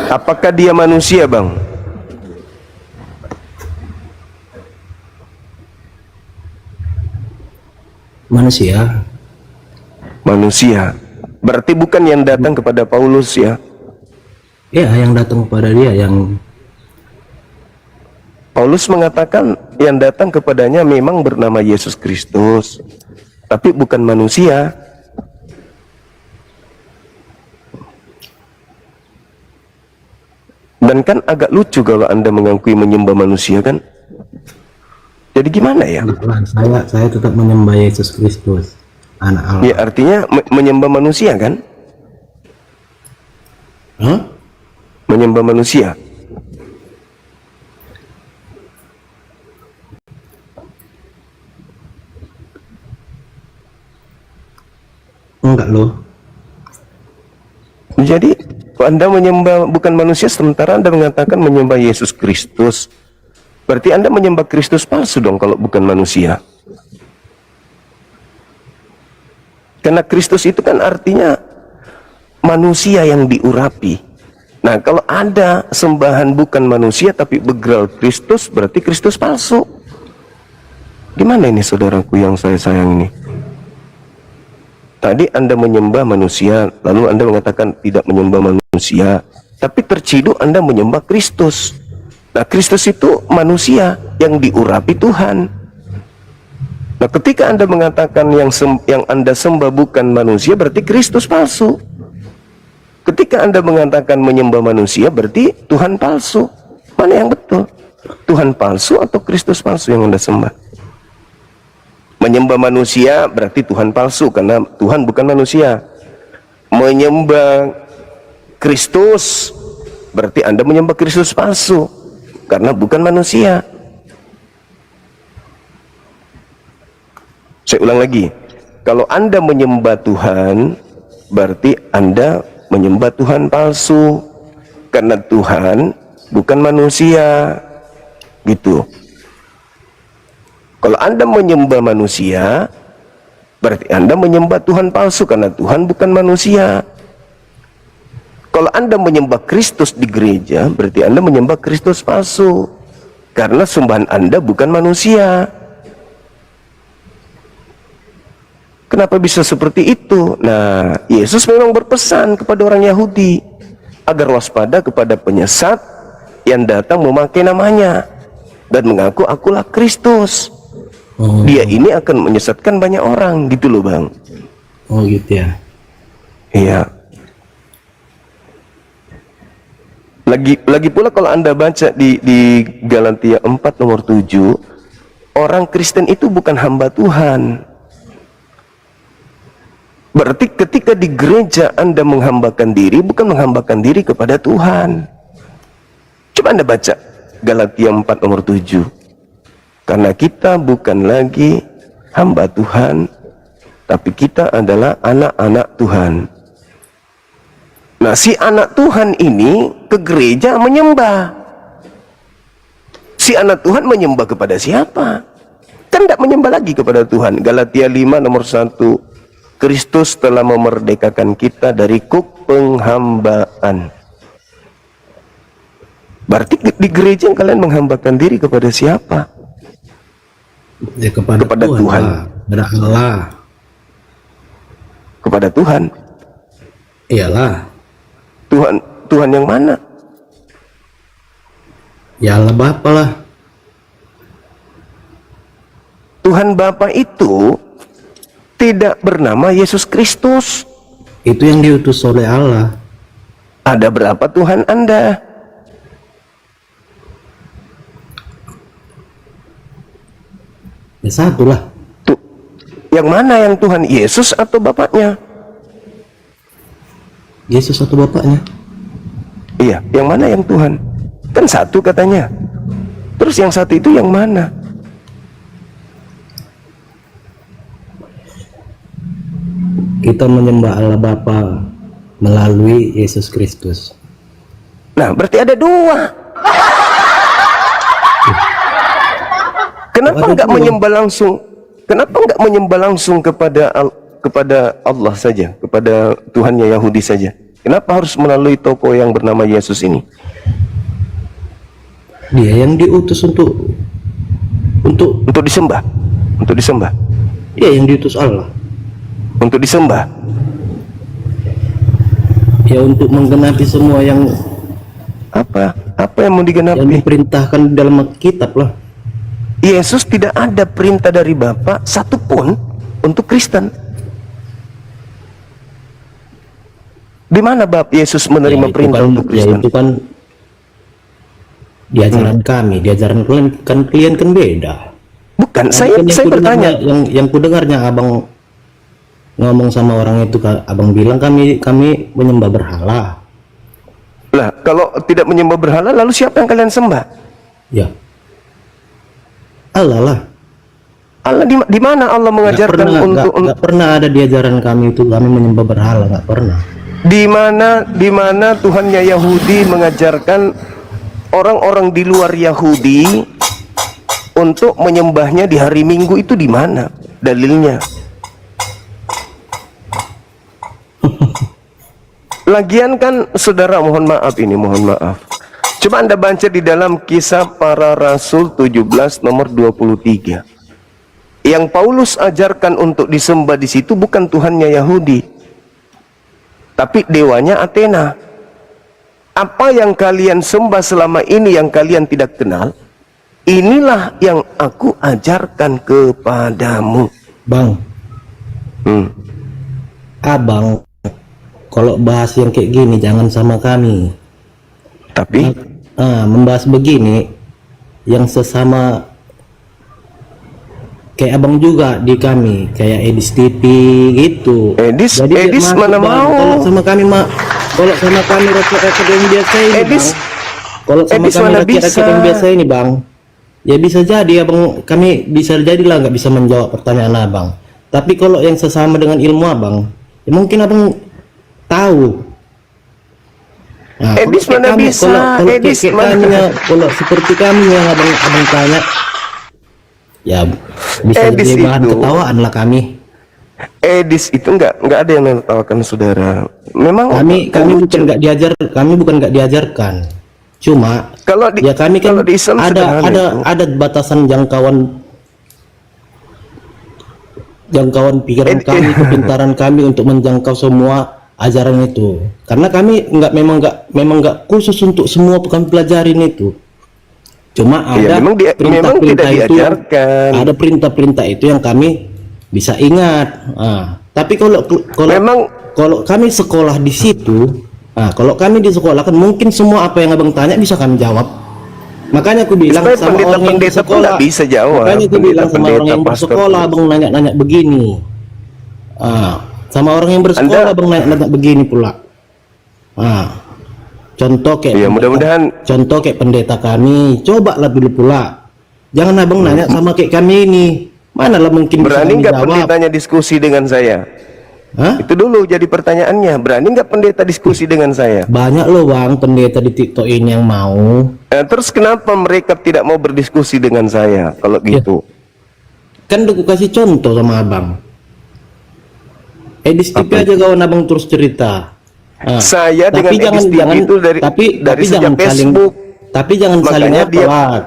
Speaker 2: Apakah dia manusia, Bang?
Speaker 3: Manusia.
Speaker 2: Manusia. Berarti bukan yang datang kepada Paulus ya?
Speaker 3: Iya, yang datang kepada dia, yang
Speaker 2: Paulus mengatakan yang datang kepadanya memang bernama Yesus Kristus, tapi bukan manusia. Dan kan agak lucu kalau Anda mengakui menyembah manusia kan? Jadi gimana ya?
Speaker 3: saya tetap menyembah Yesus Kristus, anak Allah.
Speaker 2: Ya artinya menyembah manusia kan?
Speaker 3: Hah?
Speaker 2: Menyembah manusia.
Speaker 3: Enggak loh.
Speaker 2: Jadi Anda menyembah bukan manusia sementara Anda mengatakan menyembah Yesus Kristus. Berarti Anda menyembah Kristus palsu dong kalau bukan manusia. Karena Kristus itu kan artinya manusia yang diurapi. Nah, kalau ada sembahan bukan manusia tapi begeral Kristus, berarti Kristus palsu. Gimana ini saudaraku yang saya sayang ini? Tadi Anda menyembah manusia, lalu Anda mengatakan tidak menyembah manusia, tapi terciduk Anda menyembah Kristus. Nah, Kristus itu manusia yang diurapi Tuhan. Nah, ketika Anda mengatakan yang Anda sembah bukan manusia, berarti Kristus palsu. Ketika Anda mengatakan menyembah manusia, berarti Tuhan palsu. Mana yang betul? Tuhan palsu atau Kristus palsu yang Anda sembah? Menyembah manusia berarti Tuhan palsu karena Tuhan bukan manusia. Menyembah Kristus berarti Anda menyembah Kristus palsu karena bukan manusia. Saya ulang lagi. Kalau Anda menyembah Tuhan berarti Anda menyembah Tuhan palsu karena Tuhan bukan manusia. Gitu. Kalau Anda menyembah manusia, berarti Anda menyembah Tuhan palsu karena Tuhan bukan manusia. Kalau Anda menyembah Kristus di gereja, berarti Anda menyembah Kristus palsu karena sembahan Anda bukan manusia. Kenapa bisa seperti itu? Nah, Yesus memang berpesan kepada orang Yahudi agar waspada kepada penyesat yang datang memakai namanya dan mengaku akulah Kristus. Dia ini akan menyesatkan banyak orang, gitu loh Bang.
Speaker 3: Oh gitu ya.
Speaker 2: Iya. Lagi pula kalau Anda baca di Galatia 4 nomor 7, orang Kristen itu bukan hamba Tuhan. Berarti ketika di gereja Anda menghambakan diri, bukan menghambakan diri kepada Tuhan. Coba Anda baca Galatia 4 nomor 7. Karena kita bukan lagi hamba Tuhan, tapi kita adalah anak-anak Tuhan. Nah, si anak Tuhan ini ke gereja menyembah. Si anak Tuhan menyembah kepada siapa? Kan tidak menyembah lagi kepada Tuhan. Galatia 5 nomor 1. Kristus telah memerdekakan kita dari kuk penghambaan. Berarti di gereja kalian menghambakan diri kepada siapa?
Speaker 3: Ya, kepada Tuhan. Kepada Allah.
Speaker 2: Kepada Tuhan.
Speaker 3: Iyalah.
Speaker 2: Tuhan yang mana?
Speaker 3: Ya Allah Bapa lah.
Speaker 2: Tuhan Bapa itu tidak bernama Yesus Kristus.
Speaker 3: Itu yang diutus oleh Allah.
Speaker 2: Ada berapa Tuhan Anda?
Speaker 3: Ya satu lah.
Speaker 2: Tuh, yang mana yang Tuhan? Yesus atau Bapaknya?
Speaker 3: Yesus atau Bapaknya?
Speaker 2: Iya, yang mana yang Tuhan? Kan satu katanya. Terus yang satu itu yang mana?
Speaker 3: Kita menyembah Allah Bapa melalui Yesus Kristus.
Speaker 2: Nah, berarti ada dua. Kenapa nggak menyembah langsung? Kenapa nggak menyembah langsung kepada Allah saja, kepada Tuhannya Yahudi saja? Kenapa harus melalui tokoh yang bernama Yesus ini?
Speaker 3: Dia yang diutus untuk
Speaker 2: disembah, untuk disembah,
Speaker 3: dia yang diutus Allah.
Speaker 2: untuk disembah.
Speaker 3: Ya untuk menggenapi semua yang
Speaker 2: Apa yang mau
Speaker 3: yang
Speaker 2: digenapi?
Speaker 3: diperintahkan di dalam Alkitab lah.
Speaker 2: Yesus tidak ada perintah dari Bapa satupun untuk Kristen. Di mana Bap Yesus menerima
Speaker 3: itu
Speaker 2: perintah
Speaker 3: kan,
Speaker 2: untuk Kristen?
Speaker 3: itu kan di ajaran kami, di ajaran kalian kan beda.
Speaker 2: Bukan,
Speaker 3: Kan
Speaker 2: saya
Speaker 3: yang
Speaker 2: bertanya.
Speaker 3: yang kudengarnya abang ngomong sama orang itu, abang bilang kami menyembah berhala.
Speaker 2: Lah, kalau tidak menyembah berhala, lalu siapa yang kalian sembah?
Speaker 3: Ya, Allah lah.
Speaker 2: Allah di mana Allah mengajarkan
Speaker 3: Nggak pernah ada di ajaran kami itu kami menyembah berhala, nggak pernah.
Speaker 2: di mana Tuhannya Yahudi mengajarkan orang-orang di luar Yahudi untuk menyembahnya di hari Minggu, itu di mana dalilnya? Lagian kan saudara, mohon maaf, coba Anda baca di dalam Kisah Para Rasul 17 nomor 23. Yang Paulus ajarkan untuk disembah di situ bukan Tuhannya Yahudi, tapi dewanya Athena. Apa yang kalian sembah selama ini yang kalian tidak kenal, inilah yang aku ajarkan kepadamu.
Speaker 3: Bang, abang kalau bahas yang kayak gini jangan sama kami.
Speaker 2: Tapi
Speaker 3: Membahas begini yang sesama kayak abang juga di kami, kayak Edis TV gitu.
Speaker 2: Edis
Speaker 3: masuk,
Speaker 2: mana
Speaker 3: Bang.
Speaker 2: mau?
Speaker 3: Kalau sama kami kalau sama kami rakyat yang biasa ini,
Speaker 2: Edis,
Speaker 3: Bang. Kalau sama
Speaker 2: Edis
Speaker 3: kami
Speaker 2: mana
Speaker 3: rakyat
Speaker 2: bisa?
Speaker 3: yang biasa ini, Bang. Ya bisa jadi abang, kami bisa jadilah nggak bisa menjawab pertanyaan abang. Tapi kalau yang sesama dengan ilmu abang, ya mungkin abang tahu. Nah,
Speaker 2: Edis
Speaker 3: kalau
Speaker 2: mana
Speaker 3: kami,
Speaker 2: bisa?
Speaker 3: kalau
Speaker 2: Edis
Speaker 3: kayak
Speaker 2: mana?
Speaker 3: kami, kalau seperti kami yang abang tanya, ya bisa
Speaker 2: Edis
Speaker 3: jadi bahan
Speaker 2: itu-
Speaker 3: ketawaan lah kami.
Speaker 2: Edis itu nggak ada yang menertawakan saudara. Memang
Speaker 3: Kami bukan nggak diajarkan. Cuma
Speaker 2: Kalau di-
Speaker 3: ya kami kan
Speaker 2: kalau di Islam sederhana itu.
Speaker 3: ada batasan jangkauan pikiran kami, kepintaran kami untuk menjangkau semua ajaran itu. Karena kami memang nggak khusus untuk semua kami pelajarin itu. Cuma
Speaker 2: Iya,
Speaker 3: ada
Speaker 2: memang tidak
Speaker 3: perintah-perintah itu,
Speaker 2: diajarkan.
Speaker 3: ada perintah-perintah itu yang kami bisa ingat. Tapi
Speaker 2: Memang-
Speaker 3: kalau kami sekolah di situ, kalau kami di sekolah kan mungkin semua apa yang abang tanya bisa kami jawab. Makanya aku bilang
Speaker 2: Supaya
Speaker 3: sama orang yang
Speaker 2: pendeta-pendeta pun
Speaker 3: bersekolah,
Speaker 2: nggak bisa jawab.
Speaker 3: makanya aku bilang sama orang
Speaker 2: Pendeta-pendeta,
Speaker 3: yang
Speaker 2: pastor
Speaker 3: bersekolah,
Speaker 2: pun.
Speaker 3: abang nanya-nanya begini. Sama orang yang bersekolah,
Speaker 2: Anda-
Speaker 3: abang nanya-nanya begini pula. Contoh kayak
Speaker 2: Ya, mudah-mudahan-
Speaker 3: contoh kayak pendeta kami, cobalah dulu pula. Jangan abang nanya sama kayak kami ini. Manalah mungkin bisa
Speaker 2: berani
Speaker 3: kami
Speaker 2: nggak
Speaker 3: jawab.
Speaker 2: pendetanya diskusi dengan saya?
Speaker 3: Hah?
Speaker 2: Itu dulu jadi pertanyaannya. Berani nggak pendeta diskusi dengan saya?
Speaker 3: Banyak loh bang pendeta di TikTok ini yang mau.
Speaker 2: Terus kenapa mereka tidak mau berdiskusi dengan saya kalau gitu?
Speaker 3: Kan udah aku kasih contoh sama abang. Edis TV aja kawan abang terus cerita.
Speaker 2: Saya dengan Edis TV itu dari sejak
Speaker 3: saling,
Speaker 2: Facebook.
Speaker 3: tapi jangan saling
Speaker 2: Makanya dia-
Speaker 3: apalah.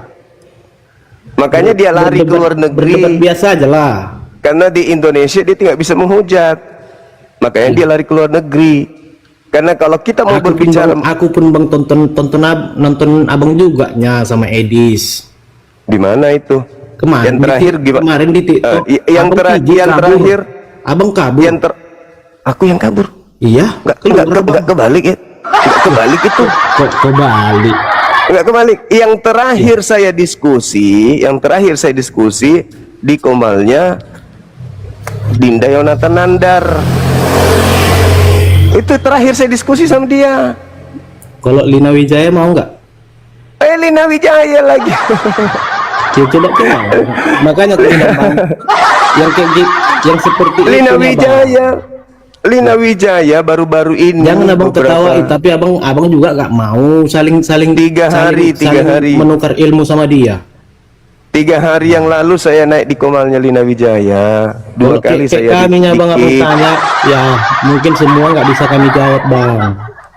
Speaker 2: Makanya dia lari ke luar
Speaker 3: Berdebat
Speaker 2: negeri.
Speaker 3: biasa aja lah.
Speaker 2: Karena di Indonesia dia tidak bisa menghujat. Makanya dia lari ke luar negeri. Karena kalau kita mau berbicara
Speaker 3: Aku pun bang nonton abang juga nya sama Edis.
Speaker 2: di mana itu?
Speaker 3: Kemarin
Speaker 2: Yang terakhir gimana?
Speaker 3: kemarin di TikTok.
Speaker 2: Yang
Speaker 3: Abang
Speaker 2: terakhir,
Speaker 3: kabur.
Speaker 2: yang terakhir,
Speaker 3: Abang kabur.
Speaker 2: aku yang kabur.
Speaker 3: Iya.
Speaker 2: Nggak kebalik ya? Enggak kebalik itu.
Speaker 3: Kok balik?
Speaker 2: Enggak kebalik. Yang terakhir saya diskusi di Komalnya Dinda Yonatan Nandar. Itu terakhir saya diskusi sama dia.
Speaker 3: Kalau Lina Wijaya mau nggak?
Speaker 2: Lina Wijaya lagi.
Speaker 3: Ya, coba. Makanya aku bilang, Bang, yang kayak gitu, yang seperti
Speaker 2: Lina
Speaker 3: itu,
Speaker 2: Wijaya. Lina Wijaya baru-baru ini.
Speaker 3: Jangan abang
Speaker 2: beberapa-
Speaker 3: ketawain, tapi abang juga nggak mau saling
Speaker 2: 3 hari
Speaker 3: menukar ilmu sama dia.
Speaker 2: 3 hari yang lalu saya naik di Komalnya Lina Wijaya. 2 kali saya
Speaker 3: kami abang
Speaker 2: dikit.
Speaker 3: tanya, ya mungkin semua nggak bisa kami jawab, Bang.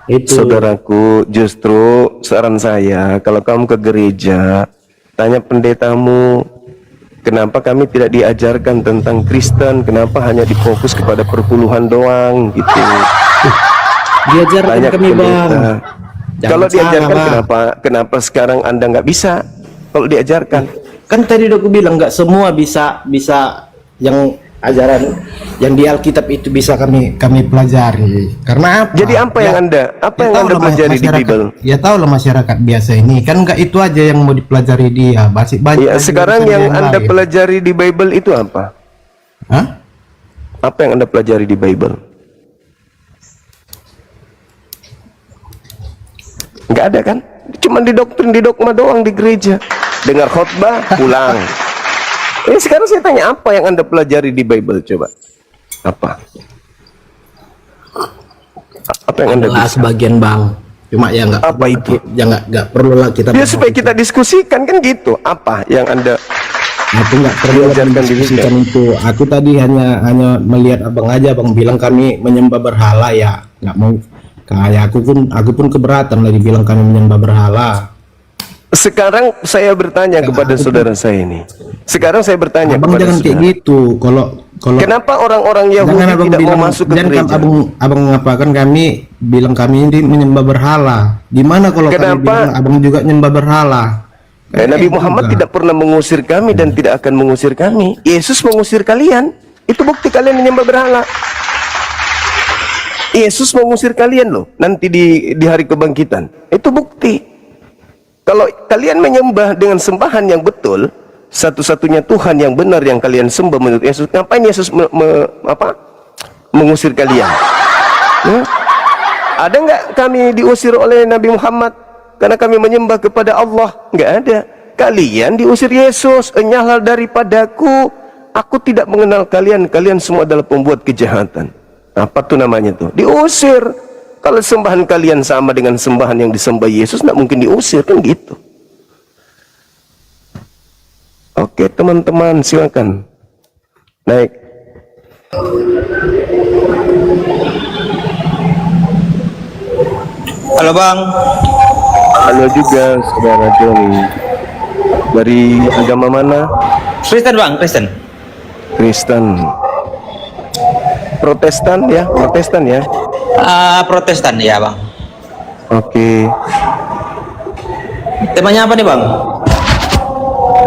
Speaker 3: Itu.
Speaker 2: Saudaraku, justru saran saya, kalau kamu ke gereja, tanya pendetamu, kenapa kami tidak diajarkan tentang Kristen, kenapa hanya difokus kepada perpuluhan doang gitu.
Speaker 3: Diajarkan
Speaker 2: Tanya
Speaker 3: kami, Bang.
Speaker 2: pendeta.
Speaker 3: Jangan
Speaker 2: Kalau diajarkan,
Speaker 3: salah, Bang.
Speaker 2: kenapa sekarang Anda nggak bisa? Kalau diajarkan,
Speaker 3: Kan tadi udah aku bilang nggak semua bisa yang ajaran yang di Alkitab itu bisa kami pelajari. Karena apa?
Speaker 2: jadi apa yang Anda
Speaker 3: tahulah
Speaker 2: pelajari di
Speaker 3: masyarakat-
Speaker 2: Bible?
Speaker 3: Ya tahu lah masyarakat biasa ini kan nggak itu aja yang mau dipelajari dia, masih banyak.
Speaker 2: Ya,
Speaker 3: lagi
Speaker 2: sekarang
Speaker 3: urusan
Speaker 2: yang Anda
Speaker 3: lain.
Speaker 2: pelajari di Bible itu apa?
Speaker 3: Hah?
Speaker 2: Apa yang Anda pelajari di Bible? Nggak ada kan? Cuma di dogma doang di gereja. Dengar khotbah, pulang. Ini sekarang saya tanya, apa yang Anda pelajari di Bible? Coba. Apa? Apa yang Anda
Speaker 3: Adalah
Speaker 2: bisa?
Speaker 3: sebagian, Bang. Cuma ya nggak.
Speaker 2: Apa itu?
Speaker 3: Ya nggak perlu lah kita.
Speaker 2: Ya supaya kita diskusikan kan gitu. Apa yang Anda
Speaker 3: Aku nggak perlu
Speaker 2: diajarkan di
Speaker 3: diskusikan itu. Aku tadi hanya melihat abang aja, Bang bilang kami menyembah berhala ya. Nggak mau. Kayak aku pun keberatan lagi bilang kami menyembah berhala.
Speaker 2: sekarang saya bertanya kepada saudara saya ini. Sekarang saya bertanya
Speaker 3: Abang
Speaker 2: kepada
Speaker 3: jangan kayak
Speaker 2: saudara.
Speaker 3: gitu. Kalau
Speaker 2: Kenapa orang-orang Yahudi
Speaker 3: jangan abang
Speaker 2: tidak mau
Speaker 3: bilang,
Speaker 2: masuk ke
Speaker 3: jangan
Speaker 2: gereja?
Speaker 3: abang ngapakan kami bilang kami ini menyembah berhala. Gimana kalau kami
Speaker 2: Kenapa?
Speaker 3: bilang abang juga nyembah berhala?
Speaker 2: Nabi Muhammad
Speaker 3: juga.
Speaker 2: tidak pernah mengusir kami dan tidak akan mengusir kami. Yesus mengusir kalian. Itu bukti kalian menyembah berhala. Yesus mengusir kalian loh. Nanti di hari kebangkitan. Itu bukti. Kalau kalian menyembah dengan sembahan yang betul, satu-satunya Tuhan yang benar yang kalian sembah menurut Yesus, ngapain Yesus mengusir kalian? Ya? Ada nggak kami diusir oleh Nabi Muhammad karena kami menyembah kepada Allah? Nggak ada. Kalian diusir Yesus. Enyahlah daripadaku, aku tidak mengenal kalian. Kalian semua adalah pembuat kejahatan. Apa tuh namanya tuh? Diusir. Kalau sembahan kalian sama dengan sembahan yang disembah Yesus, nggak mungkin diusir kan gitu. Oke teman-teman, silakan naik.
Speaker 4: Halo Bang,
Speaker 2: Halo juga saudara Joni. Dari agama mana?
Speaker 4: Kristen Bang, Kristen.
Speaker 2: Kristen. Protestan ya, Protestan ya.
Speaker 4: Protestan ya Bang.
Speaker 2: Oke.
Speaker 4: Temanya apa nih Bang?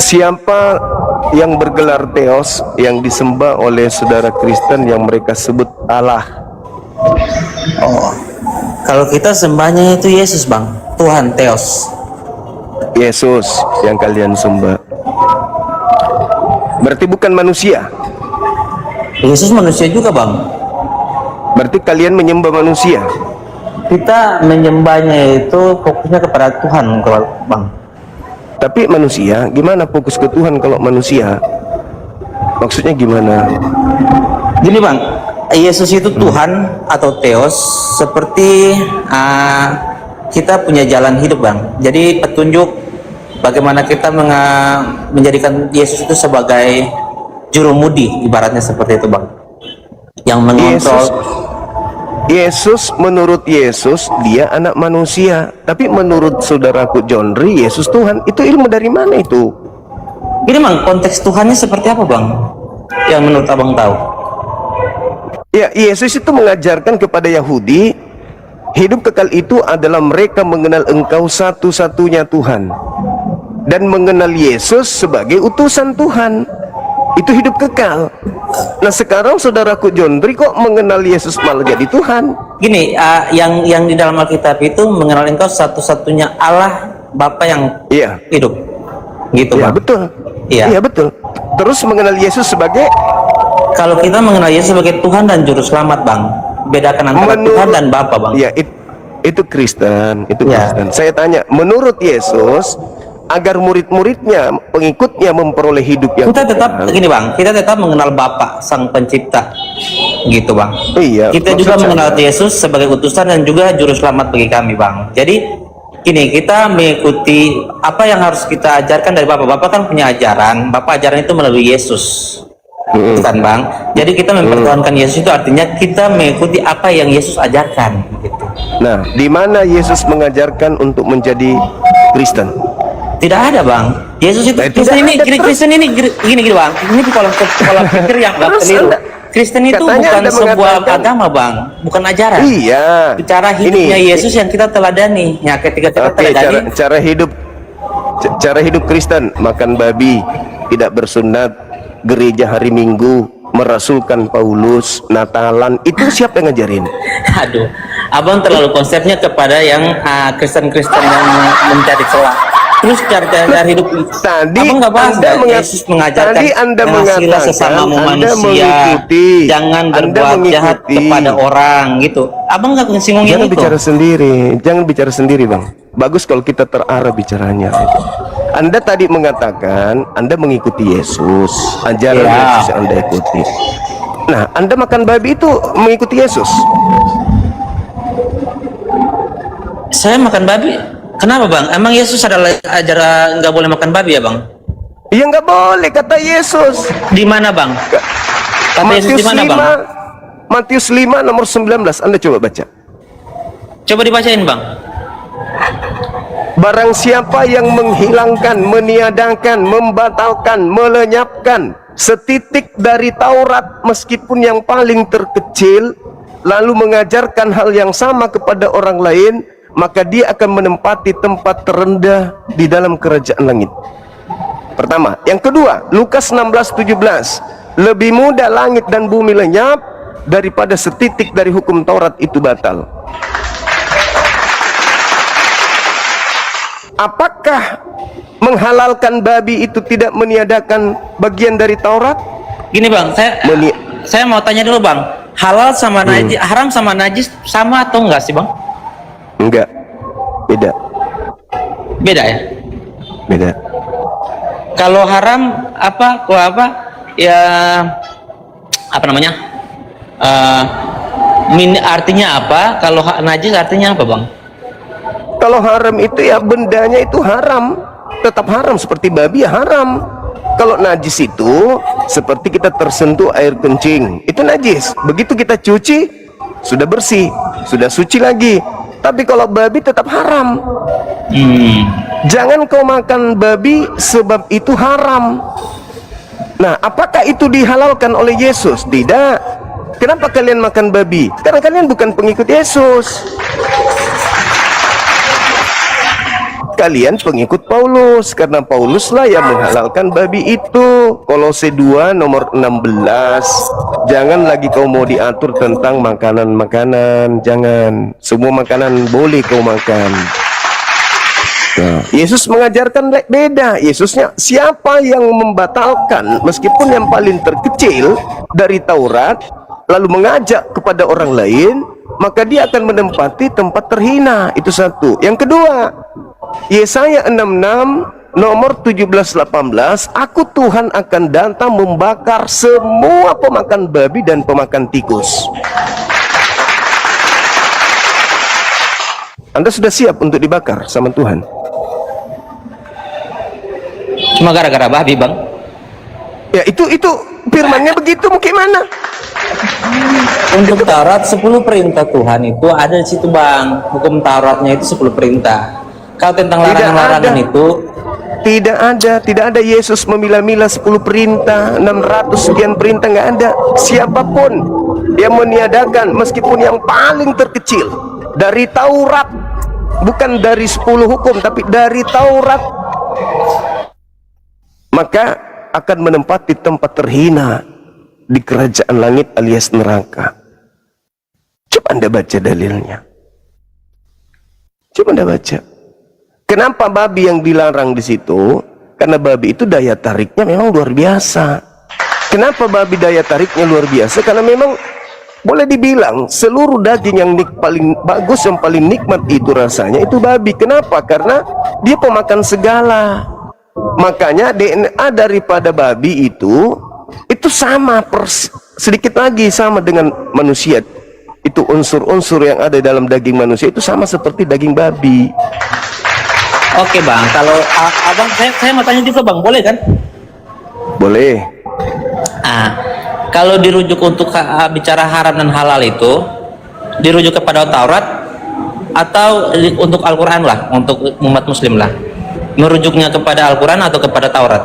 Speaker 2: Siapa yang bergelar Theos yang disembah oleh saudara Kristen yang mereka sebut Allah?
Speaker 4: Oh, kalau kita sembahnya itu Yesus Bang, Tuhan Theos.
Speaker 2: Yesus yang kalian sembah. Berarti bukan manusia.
Speaker 4: Yesus manusia juga Bang.
Speaker 2: Berarti kalian menyembah manusia.
Speaker 4: Kita menyembahnya itu fokusnya kepada Tuhan Bang.
Speaker 2: Tapi manusia, gimana fokus ke Tuhan kalau manusia? Maksudnya gimana?
Speaker 4: Gini Bang, Yesus itu Tuhan atau Theos seperti kita punya jalan hidup Bang. Jadi petunjuk bagaimana kita menjadikan Yesus itu sebagai jurumudi, ibaratnya seperti itu Bang. Yang mengontrol.
Speaker 2: Yesus menurut Yesus dia anak manusia, tapi menurut saudaraku John-Ri Yesus Tuhan. Itu ilmu dari mana itu?
Speaker 4: Gini Bang, konteks Tuhannya seperti apa Bang? Yang menurut Abang tahu?
Speaker 2: Ya, Yesus itu mengajarkan kepada Yahudi, hidup kekal itu adalah mereka mengenal Engkau satu-satunya Tuhan dan mengenal Yesus sebagai utusan Tuhan. Itu hidup kekal. Nah sekarang saudaraku John-Ri kok mengenal Yesus malah jadi Tuhan?
Speaker 4: gini, yang di dalam Alkitab itu mengenal engkau satu-satunya Allah Bapa yang
Speaker 2: Iya.
Speaker 4: hidup, gitu
Speaker 2: Iya,
Speaker 4: Bang.
Speaker 2: betul.
Speaker 4: Iya.
Speaker 2: Iya, betul. Terus mengenal Yesus sebagai
Speaker 4: Kalau kita mengenal Yesus sebagai Tuhan dan Juru Selamat, Bang, bedakan antara Tuhan dan Bapa, Bang.
Speaker 2: Ya, itu Kristen, itu
Speaker 4: Ya.
Speaker 2: Kristen. Saya tanya, menurut Yesus, agar murid-muridnya, pengikutnya memperoleh hidup yang
Speaker 4: Kita tetap
Speaker 2: kekal.
Speaker 4: gini, Bang, kita tetap mengenal Bapa Sang Pencipta, gitu Bang.
Speaker 2: Iya,
Speaker 4: Kita
Speaker 2: maksud
Speaker 4: juga
Speaker 2: saya-
Speaker 4: mengenal Yesus sebagai utusan dan juga Juru Selamat bagi kami, Bang. Jadi gini, kita mengikuti apa yang harus kita ajarkan dari Bapak. Bapak kan punya ajaran, Bapak ajaran itu melalui Yesus, kan Bang. Jadi kita mempertahankan Yesus itu artinya kita mengikuti apa yang Yesus ajarkan, gitu.
Speaker 2: Nah, di mana Yesus mengajarkan untuk menjadi Kristen?
Speaker 4: Tidak ada, Bang. Yesus itu
Speaker 2: Nah,
Speaker 4: Kristen
Speaker 2: tidak
Speaker 4: ini,
Speaker 2: ada, terus.
Speaker 4: Kristen ini gini Bang. Ini pola pikir yang nggak
Speaker 2: Terus
Speaker 4: keliru.
Speaker 2: Anda-
Speaker 4: Kristen itu
Speaker 2: katanya
Speaker 4: bukan
Speaker 2: Anda
Speaker 4: sebuah
Speaker 2: mengatakan-
Speaker 4: agama, Bang, bukan ajaran.
Speaker 2: Iya.
Speaker 4: Cara hidupnya Yesus yang kita teladani. Ya, ketika kita
Speaker 2: Oke,
Speaker 4: teladani,
Speaker 2: cara hidup Kristen, makan babi, tidak bersunat, gereja hari Minggu, merasulkan Paulus, Natalan, itu siapa yang ngajarin?
Speaker 4: aduh, Abang terlalu konsepnya kepada yang Kristen-Kristen yang mencari celah. Terus cara hidup
Speaker 2: Tadi
Speaker 4: Abang nggak bahas
Speaker 2: Anda
Speaker 4: nggak? Yesus mengajarkan
Speaker 2: tadi Anda
Speaker 4: mengasihi
Speaker 2: mengatakan
Speaker 4: sesamamu
Speaker 2: Anda
Speaker 4: manusia,
Speaker 2: mengikuti,
Speaker 4: jangan
Speaker 2: Anda
Speaker 4: berbuat jahat
Speaker 2: mengikuti.
Speaker 4: kepada orang, gitu. Abang nggak singgung yang
Speaker 2: Jangan
Speaker 4: itu.
Speaker 2: bicara sendiri, jangan bicara sendiri, Bang. Bagus kalau kita terarah bicaranya. Anda tadi mengatakan Anda mengikuti Yesus, ajaran
Speaker 4: Ya.
Speaker 2: Yesus yang Anda ikuti. Nah, Anda makan babi itu mengikuti Yesus.
Speaker 4: Saya makan babi. Kenapa, Bang? Emang Yesus adalah ajaran nggak boleh makan babi ya, Bang?
Speaker 2: Ya nggak boleh, kata Yesus.
Speaker 4: Di mana, Bang? Kata Yesus di mana, Bang?
Speaker 2: Matius 5 nomor 19. Anda coba baca.
Speaker 4: Coba dibacain, Bang.
Speaker 2: Barang siapa yang menghilangkan, meniadakan, membatalkan, melenyapkan setitik dari Taurat meskipun yang paling terkecil, lalu mengajarkan hal yang sama kepada orang lain, maka dia akan menempati tempat terendah di dalam kerajaan langit. Pertama. Yang kedua, Lukas 16:17, lebih mudah langit dan bumi lenyap daripada setitik dari hukum Taurat itu batal. Apakah menghalalkan babi itu tidak meniadakan bagian dari Taurat?
Speaker 4: Gini, Bang, saya mau tanya dulu, Bang. Halal sama najis, haram sama najis sama atau enggak sih, Bang?
Speaker 2: Enggak, beda,
Speaker 4: Beda ya?
Speaker 2: beda.
Speaker 4: Kalau haram ya apa namanya? Artinya apa? Kalau najis artinya apa, Bang?
Speaker 2: Kalau haram itu ya bendanya itu haram, tetap haram, seperti babi ya haram. Kalau najis itu seperti kita tersentuh air kencing, itu najis. Begitu kita cuci, sudah bersih, sudah suci lagi. Tapi kalau babi tetap haram. Jangan kau makan babi sebab itu haram. Nah, apakah itu dihalalkan oleh Yesus? Tidak. Kenapa kalian makan babi? Karena kalian bukan pengikut Yesus. Kalian pengikut Paulus, karena Pauluslah yang menghalalkan babi itu. Kolose 2 nomor 16. Jangan lagi kau mau diatur tentang makanan-makanan. Jangan. Semua makanan boleh kau makan. Nah, Yesus mengajarkan beda. Yesusnya, siapa yang membatalkan meskipun yang paling terkecil dari Taurat, lalu mengajak kepada orang lain, maka dia akan menempati tempat terhina. Itu satu. Yang kedua, Yesaya 66 nomor 17-18, aku Tuhan akan datang membakar semua pemakan babi dan pemakan tikus. Anda sudah siap untuk dibakar sama Tuhan?
Speaker 4: Cuma gara-gara babi, Bang.
Speaker 2: Ya itu firmannya begitu, mau gimana?
Speaker 4: Untuk Taurat 10 perintah Tuhan itu ada di situ, Bang. Hukum Tauratnya itu 10 perintah. Kalau tentang larangan-larangan itu
Speaker 2: tidak ada Yesus memilah-milah 10 perintah, 600 sekian perintah, nggak ada. Siapapun yang meniadakan meskipun yang paling terkecil dari Taurat, bukan dari 10 hukum tapi dari Taurat, maka akan menempati tempat terhina di kerajaan langit alias neraka. Coba Anda baca dalilnya. Coba Anda baca. Kenapa babi yang dilarang di situ? Karena babi itu daya tariknya memang luar biasa. Kenapa babi daya tariknya luar biasa? Karena memang boleh dibilang seluruh daging yang paling bagus, yang paling nikmat itu rasanya itu babi. Kenapa? Karena dia pemakan segala. Makanya DNA daripada babi itu sama sedikit lagi sama dengan manusia. Itu unsur-unsur yang ada dalam daging manusia itu sama seperti daging babi.
Speaker 4: Oke bang, kalau abang saya mau tanya juga bang, boleh kan?
Speaker 2: Boleh.
Speaker 4: Kalau dirujuk untuk bicara haram dan halal itu dirujuk kepada Taurat atau untuk Al-Quran lah, untuk umat muslim lah, merujuknya kepada Al-Quran atau kepada Taurat?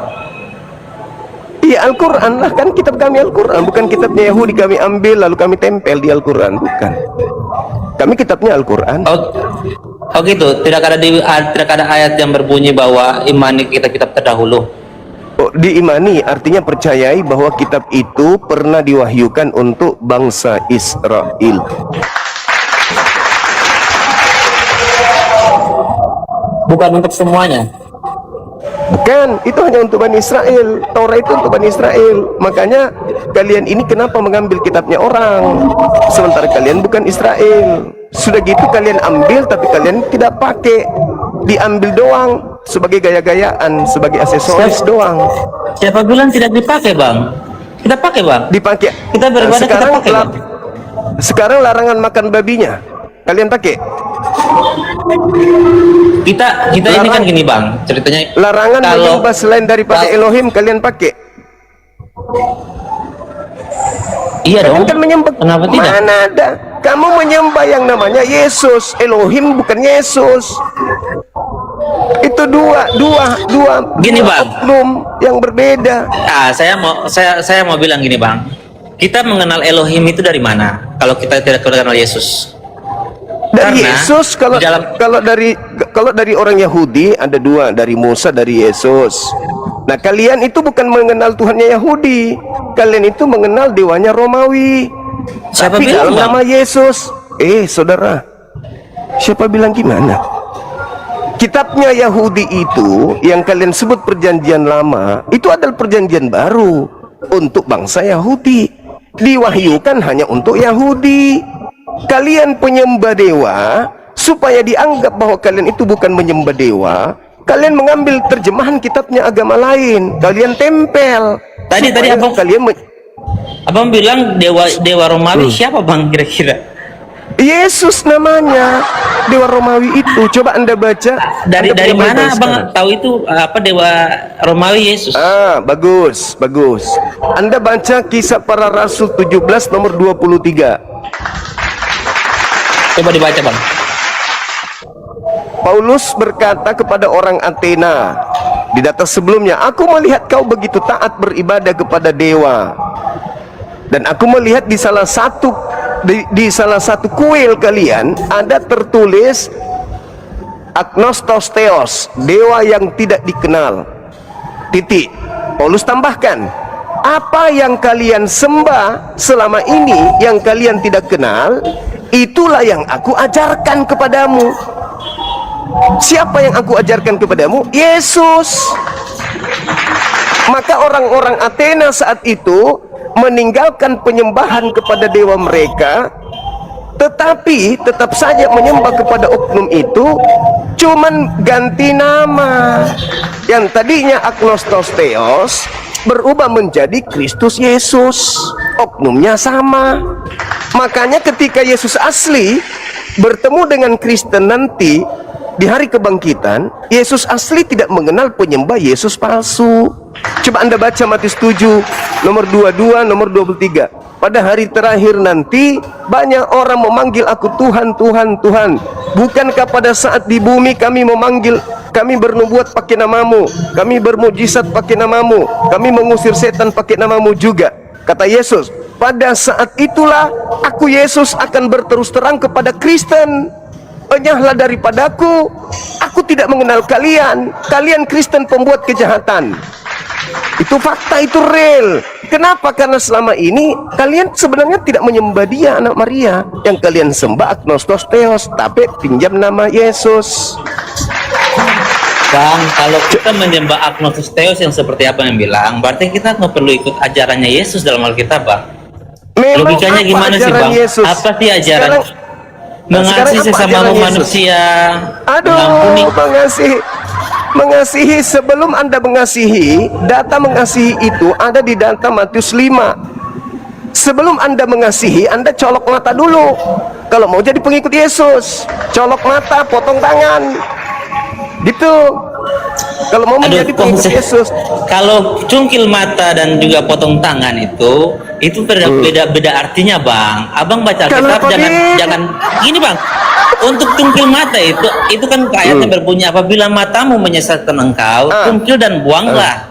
Speaker 2: Iya, Al-Quran lah, kan kitab kami Al-Quran, bukan kitabnya Yahudi kami ambil lalu kami tempel di Al-Quran, bukan. Kami kitabnya Al-Quran.
Speaker 4: Oh gitu, tidak ada ayat yang berbunyi bahwa imani kitab-kitab terdahulu.
Speaker 2: Oh, diimani artinya percayai bahwa kitab itu pernah diwahyukan untuk bangsa Israel.
Speaker 4: Bukan untuk semuanya.
Speaker 2: Bukan, itu hanya untuk Bani Israel. Taurat itu untuk Bani Israel. Makanya kalian ini kenapa mengambil kitabnya orang, sementara kalian bukan Israel. Sudah gitu kalian ambil tapi kalian tidak pakai, diambil doang sebagai gaya-gayaan, sebagai aksesoris doang.
Speaker 4: Siapa bilang tidak dipakai bang? Kita pakai bang.
Speaker 2: Dipakai.
Speaker 4: Kita beribadah, kita pakai bang.
Speaker 2: Sekarang larangan makan babinya, kalian pakai.
Speaker 4: Kita ini kan gini bang, ceritanya.
Speaker 2: Larangan
Speaker 4: kalau
Speaker 2: menyembah selain daripada Elohim kalian pakai.
Speaker 4: Iya dong.
Speaker 2: Kan menyembah.
Speaker 4: Kenapa tidak?
Speaker 2: Mana ada? Kamu menyembah yang namanya Yesus. Elohim bukan Yesus. Itu dua
Speaker 4: Gini, Bang.
Speaker 2: oknum yang berbeda.
Speaker 4: Saya mau bilang gini bang. Kita mengenal Elohim itu dari mana? Kalau kita tidak mengenal Yesus.
Speaker 2: Dari
Speaker 4: Karena
Speaker 2: Yesus, kalau dari orang Yahudi ada dua, dari Musa, dari Yesus. Nah, kalian itu bukan mengenal Tuhannya Yahudi, kalian itu mengenal dewanya Romawi.
Speaker 4: Siapa
Speaker 2: Tapi
Speaker 4: bilang,
Speaker 2: dalam
Speaker 4: Bang?
Speaker 2: nama Yesus. Saudara, siapa bilang gimana? Kitabnya Yahudi itu yang kalian sebut perjanjian lama, itu adalah perjanjian baru untuk bangsa Yahudi, diwahyukan hanya untuk Yahudi. Kalian penyembah dewa, supaya dianggap bahwa kalian itu bukan menyembah dewa, kalian mengambil terjemahan kitabnya agama lain, kalian tempel.
Speaker 4: Tadi abang bilang dewa Romawi siapa bang kira-kira?
Speaker 2: Yesus namanya, dewa Romawi itu. Coba Anda baca.
Speaker 4: Dari mana abang
Speaker 2: sekarang
Speaker 4: tahu itu apa dewa Romawi Yesus?
Speaker 2: Bagus. Anda baca Kisah Para Rasul 17 nomor 23.
Speaker 4: Coba dibaca bang.
Speaker 2: Paulus berkata kepada orang Athena di data sebelumnya, aku melihat kau begitu taat beribadah kepada dewa, dan aku melihat di salah satu kuil kalian ada tertulis agnostos theos, dewa yang tidak dikenal. Titik. Paulus tambahkan, apa yang kalian sembah selama ini yang kalian tidak kenal, itulah yang aku ajarkan kepadamu. Siapa yang aku ajarkan kepadamu? Yesus. Maka orang-orang Athena saat itu meninggalkan penyembahan kepada dewa mereka, tetapi tetap saja menyembah kepada oknum itu, cuman ganti nama. Yang tadinya agnostos theos berubah menjadi Kristus Yesus. Oknumnya sama. Makanya ketika Yesus asli bertemu dengan Kristen nanti di hari kebangkitan, Yesus asli tidak mengenal penyembah Yesus palsu. Coba Anda baca Matius 7 nomor 22 nomor 23. Pada hari terakhir nanti banyak orang memanggil aku Tuhan, Tuhan, Tuhan. Bukankah pada saat di bumi kami memanggil, kami bernubuat pakai namamu, kami bermujizat pakai namamu, kami mengusir setan pakai namamu juga. Kata Yesus, pada saat itulah aku Yesus akan berterus terang kepada Kristen, enyahlah daripadaku, aku tidak mengenal kalian, kalian Kristen pembuat kejahatan. Itu fakta, itu real. Kenapa? Karena selama ini kalian sebenarnya tidak menyembah dia, anak Maria. Yang kalian sembah agnostos theos, tapi pinjam nama Yesus.
Speaker 4: Bang, kalau kita menyembah agnostos theos yang seperti apa yang bilang, berarti kita nggak perlu ikut ajarannya Yesus dalam Alkitab, Bang.
Speaker 2: Memang
Speaker 4: Logikanya
Speaker 2: apa
Speaker 4: gimana sih,
Speaker 2: ajaran
Speaker 4: Bang?
Speaker 2: Yesus?
Speaker 4: Apa sih ajaran?
Speaker 2: Sekarang
Speaker 4: Mengasihi
Speaker 2: apa
Speaker 4: sesama
Speaker 2: ajaran Yesus?
Speaker 4: manusia,
Speaker 2: Aduh,
Speaker 4: mengampuni.
Speaker 2: mengasihi sebelum Anda mengasihi, data mengasihi itu ada di data Matius 5. Sebelum Anda mengasihi, Anda colok mata dulu. Kalau mau jadi pengikut Yesus, colok mata, potong tangan. Gitu. Kalau mau menjadi pengikut
Speaker 4: konsep-
Speaker 2: Yesus,
Speaker 4: Kalau cungkil mata dan juga potong tangan itu beda artinya, Bang. Abang baca Alkitab,
Speaker 2: Kenapa beda?
Speaker 4: jangan gini, Bang. Untuk cungkil mata itu kan ayatnya berbunyi, apabila matamu menyesatkan engkau, cungkil dan buanglah.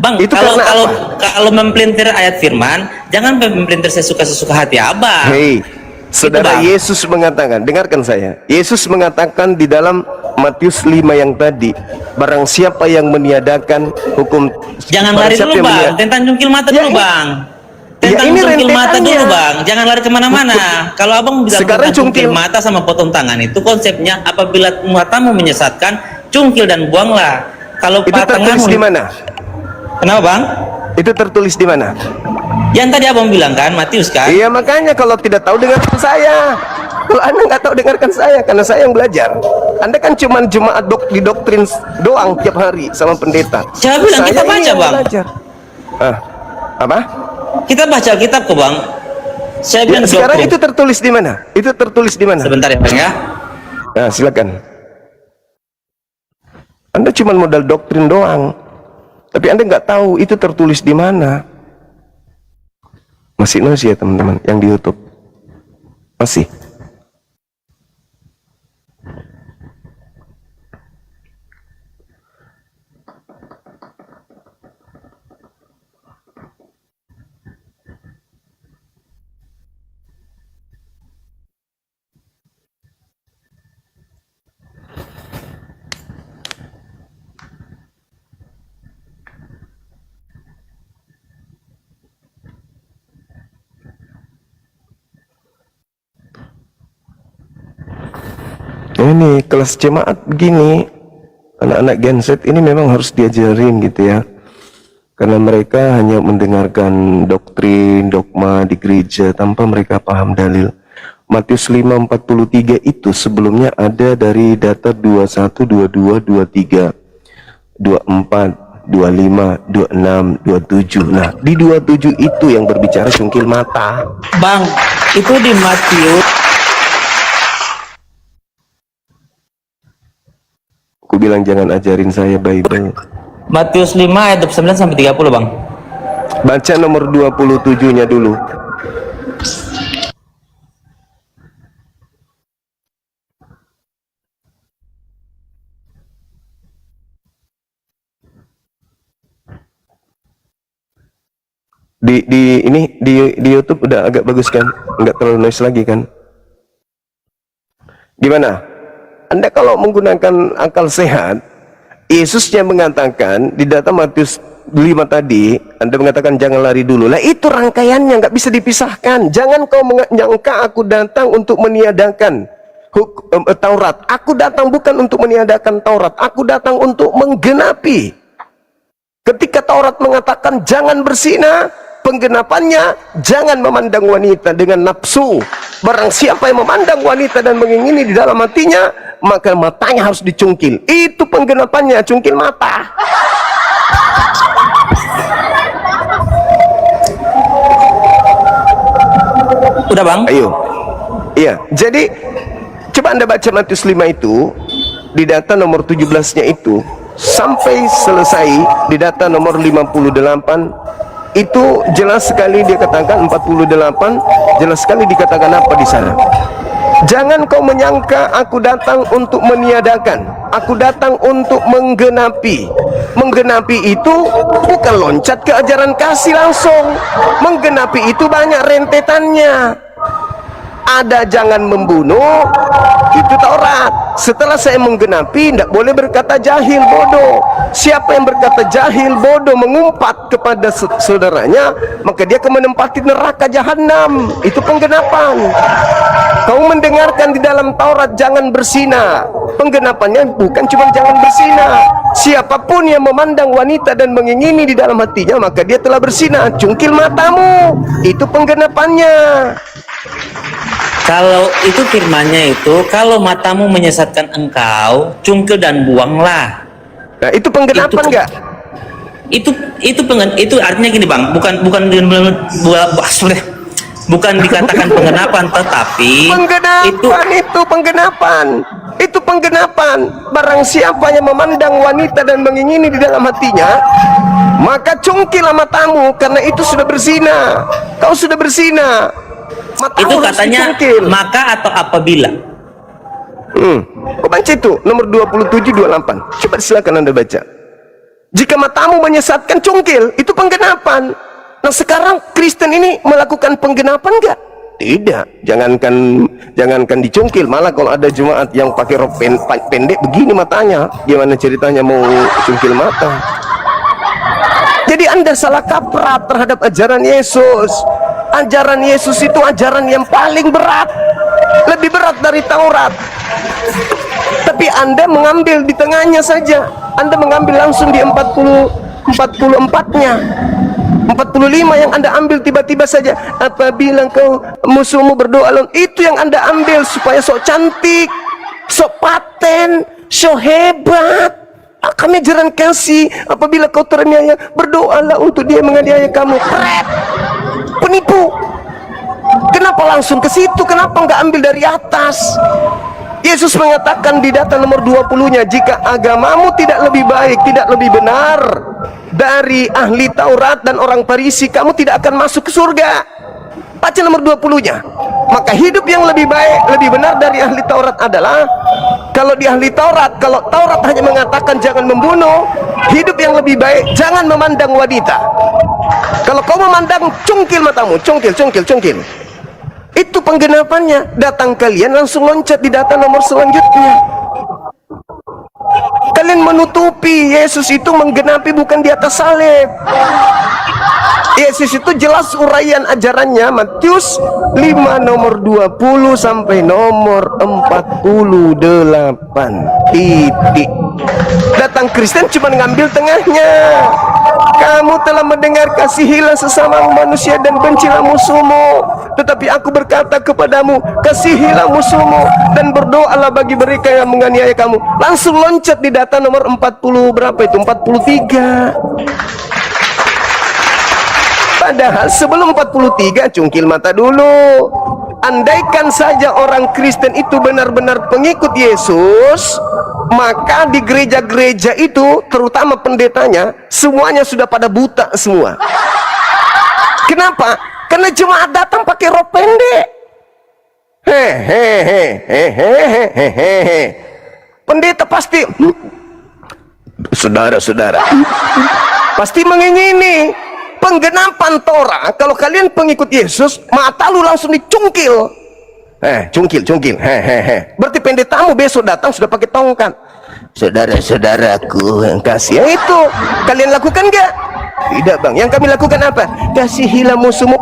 Speaker 4: Bang,
Speaker 2: Itu
Speaker 4: kalau
Speaker 2: karena
Speaker 4: kalau
Speaker 2: apa?
Speaker 4: kalau mempelintir ayat firman, jangan mempelintir sesuka hati Abang.
Speaker 2: hei, saudara,
Speaker 4: Bang.
Speaker 2: Yesus mengatakan, dengarkan saya. Yesus mengatakan di dalam Matius 5 yang tadi, barang siapa yang meniadakan hukum,
Speaker 4: Jangan
Speaker 2: barang
Speaker 4: lari
Speaker 2: siapa
Speaker 4: dulu,
Speaker 2: yang
Speaker 4: Bang. Tentang cungkil mata
Speaker 2: Ya,
Speaker 4: dulu,
Speaker 2: ini-
Speaker 4: Bang.
Speaker 2: Ya,
Speaker 4: Tentang
Speaker 2: ini
Speaker 4: cungkil mata
Speaker 2: rentetannya.
Speaker 4: dulu, Bang. Jangan lari kemana-mana. Kalau Abang bilang
Speaker 2: Sekarang
Speaker 4: tentang cungkil
Speaker 2: cungkil-
Speaker 4: mata sama potong tangan, itu konsepnya apabila matamu menyesatkan, cungkil dan buanglah. Kalau
Speaker 2: Itu tertulis di mana?
Speaker 4: Kenapa, Bang?
Speaker 2: Itu tertulis di mana?
Speaker 4: Yang tadi Abang bilang kan, Matius kan?
Speaker 2: Iya, makanya kalau tidak tahu dengarkan saya. Kalau Anda nggak tahu dengarkan saya, karena saya yang belajar. Anda kan cuma jemaat di doktrin doang tiap hari sama pendeta.
Speaker 4: Siapa bilang kita
Speaker 2: Saya ini
Speaker 4: baca,
Speaker 2: yang
Speaker 4: Bang?
Speaker 2: belajar. Apa?
Speaker 4: Kita baca Alkitab kok, Bang. Saya
Speaker 2: Ya,
Speaker 4: bilang
Speaker 2: sekarang
Speaker 4: doktrin.
Speaker 2: itu tertulis di mana? Itu tertulis di mana?
Speaker 4: Sebentar ya, Bang ya.
Speaker 2: Nah, silakan. Anda cuma modal doktrin doang, tapi Anda nggak tahu itu tertulis di mana. Masih ya teman-teman yang di YouTube? Masih. Ini kelas jemaat begini, anak-anak Gen Z ini memang harus diajarin gitu ya, karena mereka hanya mendengarkan doktrin, dogma di gereja tanpa mereka paham dalil. Matius 5:43 itu sebelumnya ada dari data 21, 22, 23, 24, 25, 26, 27. Nah, di 27 itu yang berbicara cungkil mata.
Speaker 4: Bang, itu di Matius.
Speaker 2: Aku bilang jangan ajarin saya Bible.
Speaker 4: Matius 5 ayat 29 sampai 30, Bang.
Speaker 2: Baca nomor 27-nya dulu. Di YouTube udah agak bagus kan? Enggak terlalu noise lagi kan? Gimana? Anda kalau menggunakan akal sehat, Yesusnya mengatakan di data Matius 5 tadi, Anda mengatakan jangan lari dulu. Lah itu rangkaiannya nggak bisa dipisahkan. Jangan kau menyangka aku datang untuk meniadakan Taurat. Aku datang bukan untuk meniadakan Taurat. Aku datang untuk menggenapi. Ketika Taurat mengatakan jangan berzina, penggenapannya jangan memandang wanita dengan nafsu. Barang siapa yang memandang wanita dan mengingini di dalam hatinya, maka matanya harus dicungkil. Itu penggenapannya, cungkil mata.
Speaker 4: Udah, Bang?
Speaker 2: Ayo. Iya, jadi coba Anda baca Matius 5 itu di data nomor 17-nya itu sampai selesai di data nomor 58 itu jelas sekali dia katakan 48 jelas sekali dikatakan apa di sana. Jangan kau menyangka aku datang untuk meniadakan, aku datang untuk menggenapi. Menggenapi itu bukan loncat ke ajaran kasih langsung. Menggenapi itu banyak rentetannya. ada jangan membunuh, itu Taurat. Setelah saya menggenapi, tidak boleh berkata jahil, bodoh. Siapa yang berkata jahil, bodoh, mengumpat kepada saudaranya, maka dia akan menempati neraka jahanam. Itu penggenapan. Kau mendengarkan di dalam Taurat jangan berzina, penggenapannya bukan cuma jangan berzina. Siapapun yang memandang wanita dan mengingini di dalam hatinya, maka dia telah berzina. Cungkil matamu, itu penggenapannya.
Speaker 4: Kalau itu firmannya itu, kalau matamu menyesatkan engkau, cungkil dan buanglah.
Speaker 2: Nah, itu penggenapan enggak?
Speaker 4: Itu artinya gini bang, bukan dikatakan penggenapan, tetapi
Speaker 2: itu penggenapan. Barang siapa yang memandang wanita dan mengingini di dalam hatinya, maka cungkillah matamu, karena itu sudah berzina. Kau sudah berzina. Matamu
Speaker 4: itu katanya maka atau apabila.
Speaker 2: Kau baca itu nomor 27-28. Coba silakan Anda baca. Jika matamu menyesatkan, cungkil, itu penggenapan. Nah, sekarang Kristen ini melakukan penggenapan enggak? Tidak. Jangankan dicungkil, malah kalau ada jemaat yang pakai rok pendek begini matanya, gimana ceritanya mau cungkil mata? Jadi Anda salah kaprah terhadap ajaran Yesus. Ajaran Yesus itu ajaran yang paling berat, lebih berat dari Taurat. Tapi Anda mengambil di tengahnya saja. Anda mengambil langsung di 44-nya. 45 yang Anda ambil tiba-tiba saja. Apabila engkau musuhmu berdoa, itu yang Anda ambil supaya sok cantik, sok paten, sok hebat. Kami ajaran kasih. Apabila kau teraniaya, berdoalah untuk dia menganiaya kamu. Penipu. Kenapa langsung ke situ? Kenapa nggak ambil dari atas? Yesus mengatakan di data nomor 20-nya, jika agamamu tidak lebih baik, tidak lebih benar dari ahli Taurat dan orang Farisi, kamu tidak akan masuk ke surga. Baca nomor 20-nya. Maka hidup yang lebih baik, lebih benar dari ahli Taurat adalah, kalau di ahli Taurat, kalau Taurat hanya mengatakan jangan membunuh, hidup yang lebih baik jangan memandang wanita. Kalau kau memandang, cungkil matamu, cungkil. Itu penggenapannya. Datang kalian langsung loncat di data nomor selanjutnya. Kalian menutupi. Yesus itu menggenapi, bukan di atas salib. Yesus itu jelas uraian ajarannya, Matius 5 nomor 20 sampai nomor 48. Titik. Datang Kristen cuma ngambil tengahnya. Kamu telah mendengar, kasihilah sesama manusia dan bencilah musuhmu. Tetapi aku berkata kepadamu, kasihilah musuhmu dan berdoalah bagi mereka yang menganiaya kamu. Langsung loncat di data nomor 40 berapa itu? 43. Padahal sebelum 43, cungkil mata dulu. Andaikan saja orang Kristen itu benar-benar pengikut Yesus, maka di gereja-gereja itu, terutama pendetanya, semuanya sudah pada buta semua. Kenapa? Karena jemaat datang pakai rok pendek. Pendeta pasti, saudara-saudara, pasti mengingini penggenapan Torah. Kalau kalian pengikut Yesus, mata lu langsung dicungkil. Cungkil. Berarti pendetamu besok datang sudah pakai tongkat. Saudara-saudaraku yang kasih, itu kalian lakukan gak? Tidak bang. Yang kami lakukan apa? Kasihilah musuhmu.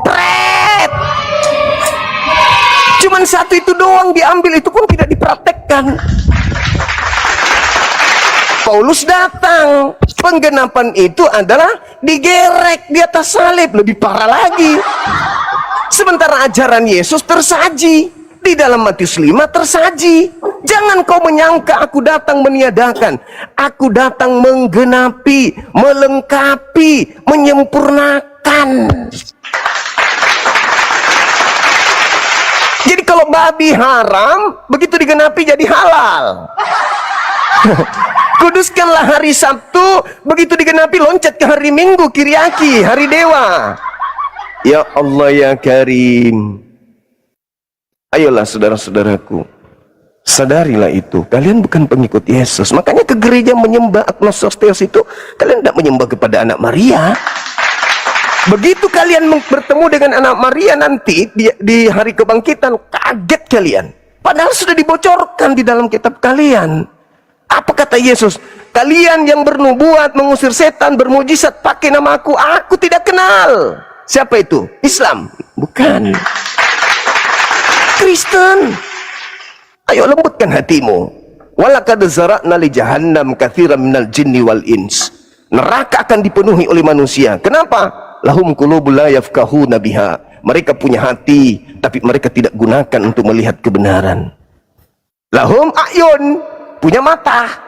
Speaker 2: Cuman satu itu doang diambil, itu pun tidak dipraktekkan. Paulus datang, penggenapan itu adalah digerek di atas salib, lebih parah lagi. Sementara ajaran Yesus tersaji di dalam Matius 5 tersaji. Jangan kau menyangka aku datang meniadakan, aku datang menggenapi, melengkapi, menyempurnakan. Jadi kalau babi haram, begitu digenapi jadi halal. Kuduskanlah hari Sabtu, begitu digenapi loncat ke hari Minggu, Kiriaki, hari Dewa. Ya Allah ya Karim. Ayolah saudara-saudaraku, sadarilah itu. Kalian bukan pengikut Yesus. Makanya ke gereja menyembah Agnostios itu, kalian tidak menyembah kepada anak Maria. Begitu kalian bertemu dengan anak Maria nanti di hari kebangkitan, kaget kalian. Padahal sudah dibocorkan di dalam kitab kalian. Apa kata Yesus? Kalian yang bernubuat, mengusir setan, bermujizat pakai nama aku tidak kenal. Siapa itu? Islam? Bukan. Kristen. Ayo lembutkan hatimu. Walaqad zara'na li jahannam katsiran minal jinni wal ins. Neraka akan dipenuhi oleh manusia. Kenapa? Lahum qulubun la yafqahuna biha. Mereka punya hati, tapi mereka tidak gunakan untuk melihat kebenaran. Lahum ayun, punya mata,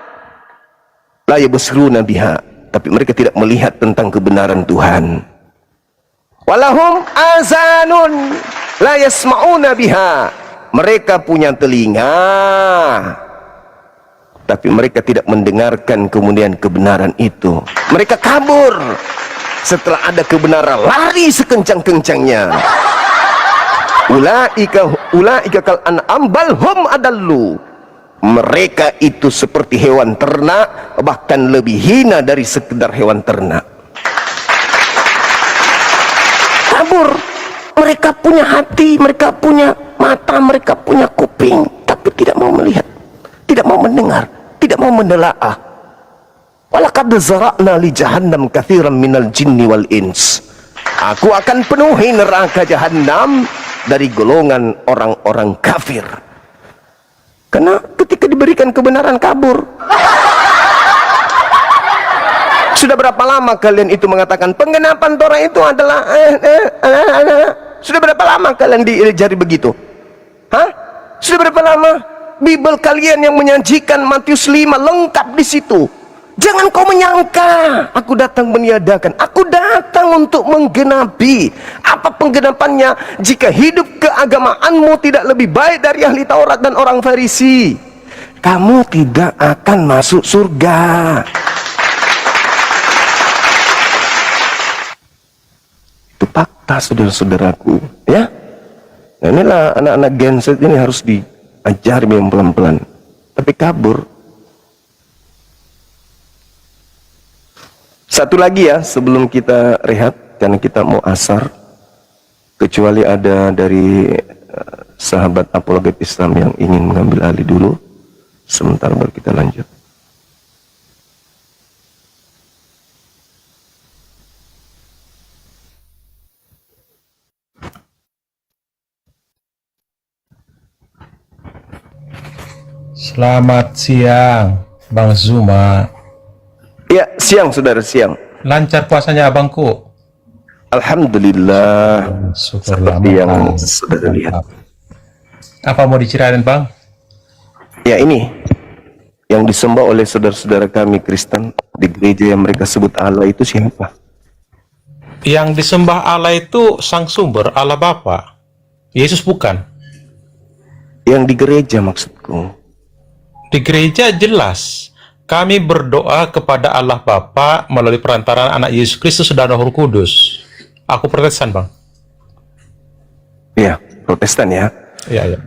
Speaker 2: la yabsiruna biha, tapi mereka tidak melihat tentang kebenaran Tuhan. Walahum azanun, la yasma'una biha. Mereka punya telinga, tapi mereka tidak mendengarkan kemudian kebenaran itu. Mereka kabur. Setelah ada kebenaran, lari sekencang-kencangnya. Ulaika kal an'am bal hum adallu. Mereka itu seperti hewan ternak, bahkan lebih hina dari sekedar hewan ternak. Kabur. Mereka punya hati, mereka punya mata, mereka punya kuping, tapi tidak mau melihat, tidak mau mendengar, tidak mau menelaah. Walaqad zara'na li jahannam katsiran minal jinni wal ins. Aku akan penuhi neraka jahanam dari golongan orang-orang kafir. Karena ketika diberikan kebenaran kabur. Sudah berapa lama kalian itu mengatakan penggenapan Torah itu adalah sudah berapa lama kalian diajari begitu? Hah? Sudah berapa lama? Bible kalian yang menyajikan Matius 5 lengkap di situ. Jangan kau menyangka aku datang meniadakan. Aku datang untuk menggenapi. Apa penggenapannya? Jika hidup keagamaanmu tidak lebih baik dari ahli Taurat dan orang Farisi, kamu tidak akan masuk surga. Itu fakta, saudara-saudaraku, ya. Nah, inilah anak-anak Gen Z ini harus diajari memang pelan-pelan. Tapi kabur. Satu lagi ya sebelum kita rehat, karena kita mau asar, kecuali ada dari sahabat apologet Islam yang ingin mengambil alih dulu, sebentar baru kita lanjut.
Speaker 5: Selamat siang, Bang Zuma.
Speaker 2: Ya, siang saudara, siang.
Speaker 5: Lancar puasanya abangku?
Speaker 2: Alhamdulillah.
Speaker 5: Syukurlah.
Speaker 2: Seperti yang saudara lihat.
Speaker 5: Apa mau diceritain, Bang?
Speaker 2: Ya, ini yang disembah oleh saudara-saudara kami Kristen di gereja yang mereka sebut Allah itu siapa?
Speaker 5: Yang disembah Allah itu sang sumber, Allah Bapa. Yesus bukan?
Speaker 2: Yang di gereja maksudku.
Speaker 5: Di gereja jelas. Kami berdoa kepada Allah Bapa melalui perantaraan anak Yesus Kristus dan Roh Kudus. Aku Protestan, Bang.
Speaker 2: Ya, Protestan ya.
Speaker 5: Iya, iya.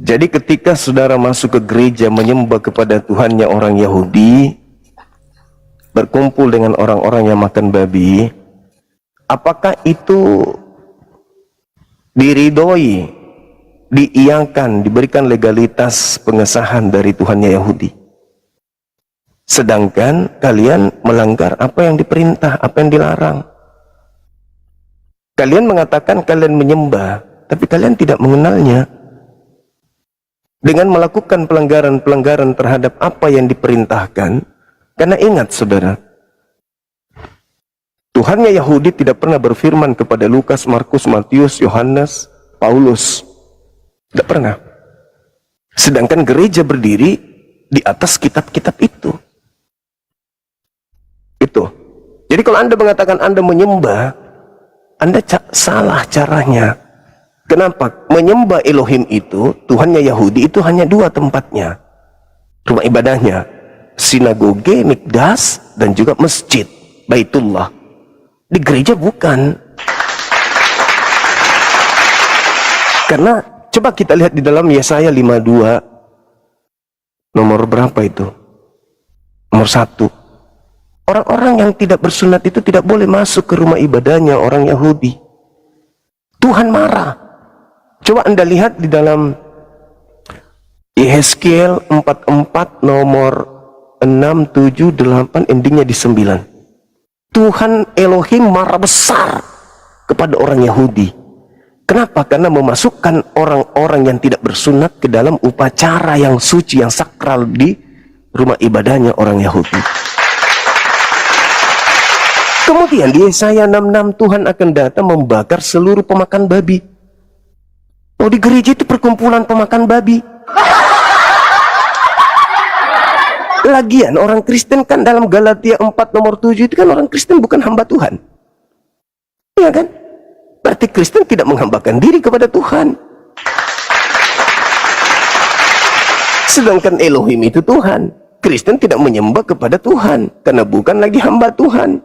Speaker 2: Jadi ketika saudara masuk ke gereja menyembah kepada Tuhannya orang Yahudi, berkumpul dengan orang-orang yang makan babi, apakah itu diridhoi, diiyakan, diberikan legalitas pengesahan dari Tuhannya Yahudi? Sedangkan kalian melanggar apa yang diperintah, apa yang dilarang. Kalian mengatakan kalian menyembah, tapi kalian tidak mengenalnya. Dengan melakukan pelanggaran-pelanggaran terhadap apa yang diperintahkan, karena ingat saudara, Tuhannya Yahudi tidak pernah berfirman kepada Lukas, Markus, Matius, Yohanes, Paulus. Tidak pernah. Sedangkan gereja berdiri di atas kitab-kitab itu. Itu. Jadi kalau Anda mengatakan Anda menyembah, Anda salah caranya. Kenapa? Menyembah Elohim itu, Tuhannya Yahudi itu hanya dua tempatnya. Rumah ibadahnya, sinagoge, mikdas, dan juga masjid, Baitullah. Di gereja bukan. Karena coba kita lihat di dalam Yesaya 52, nomor berapa itu? Nomor 1. Orang-orang yang tidak bersunat itu tidak boleh masuk ke rumah ibadahnya orang Yahudi. Tuhan marah. Coba Anda lihat di dalam Yehezkiel 44 nomor 6, 7, 8, endingnya di 9. Tuhan Elohim marah besar kepada orang Yahudi. Kenapa? Karena memasukkan orang-orang yang tidak bersunat ke dalam upacara yang suci, yang sakral di rumah ibadahnya orang Yahudi. Kemudian di Yesaya 66 Tuhan akan datang membakar seluruh pemakan babi. Oh, di gereja itu perkumpulan pemakan babi. Lagian orang Kristen kan dalam Galatia 4 nomor 7 itu kan orang Kristen bukan hamba Tuhan. Iya kan? Berarti Kristen tidak menghambakan diri kepada Tuhan. Sedangkan Elohim itu Tuhan. Kristen tidak menyembah kepada Tuhan karena bukan lagi hamba Tuhan.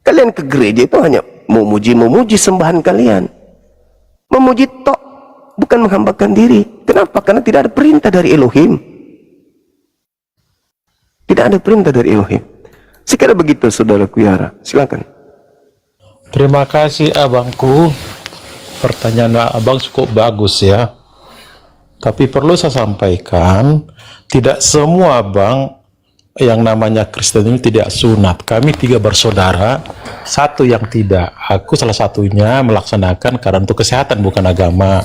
Speaker 2: Kalian ke gereja itu hanya memuji-memuji sembahan kalian. Memuji tok, bukan menghambakan diri. Kenapa? Karena tidak ada perintah dari Elohim. Tidak ada perintah dari Elohim. Sekira begitu, saudaraku Yara. Silakan.
Speaker 5: Terima kasih abangku. Pertanyaan abang cukup bagus ya. Tapi perlu saya sampaikan, tidak semua abang yang namanya Kristen ini tidak sunat. Kami 3 bersaudara, 1 yang tidak. Aku salah satunya melaksanakan karena untuk kesehatan bukan agama.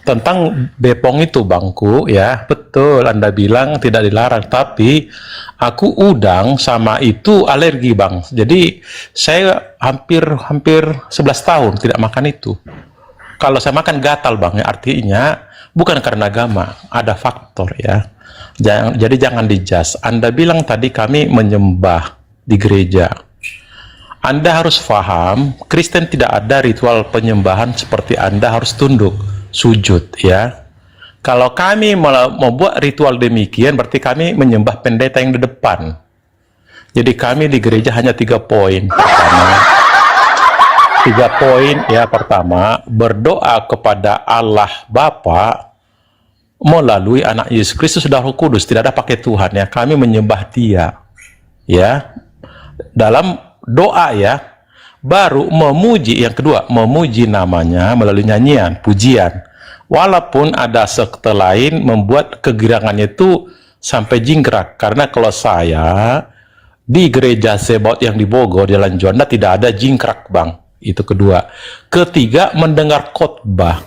Speaker 5: Tentang Bepong itu bangku ya, betul Anda bilang tidak dilarang, tapi aku udang sama itu alergi bang. Jadi saya hampir 11 tahun tidak makan itu. Kalau saya makan gatal bang, ya artinya bukan karena agama, ada faktor ya. Jadi jangan dijas. Anda bilang tadi kami menyembah di gereja. Anda harus paham, Kristen tidak ada ritual penyembahan seperti Anda harus tunduk, sujud ya. Kalau kami membuat ritual demikian, berarti kami menyembah pendeta yang di depan. Jadi kami di gereja hanya 3 poin. Pertama, 3 poin ya. Pertama, berdoa kepada Allah Bapa melalui anak Yesus Kristus dan Roh Kudus. Tidak ada pakai Tuhan ya, kami menyembah Dia ya dalam doa ya. Baru memuji, yang kedua memuji namanya melalui nyanyian, pujian, walaupun ada sekte lain membuat kegirangannya itu sampai jingkrak. Karena kalau saya di gereja Sebaot yang di Bogor, Jalan Juanda, tidak ada jingkrak bang. Itu kedua. Ketiga, mendengar khotbah.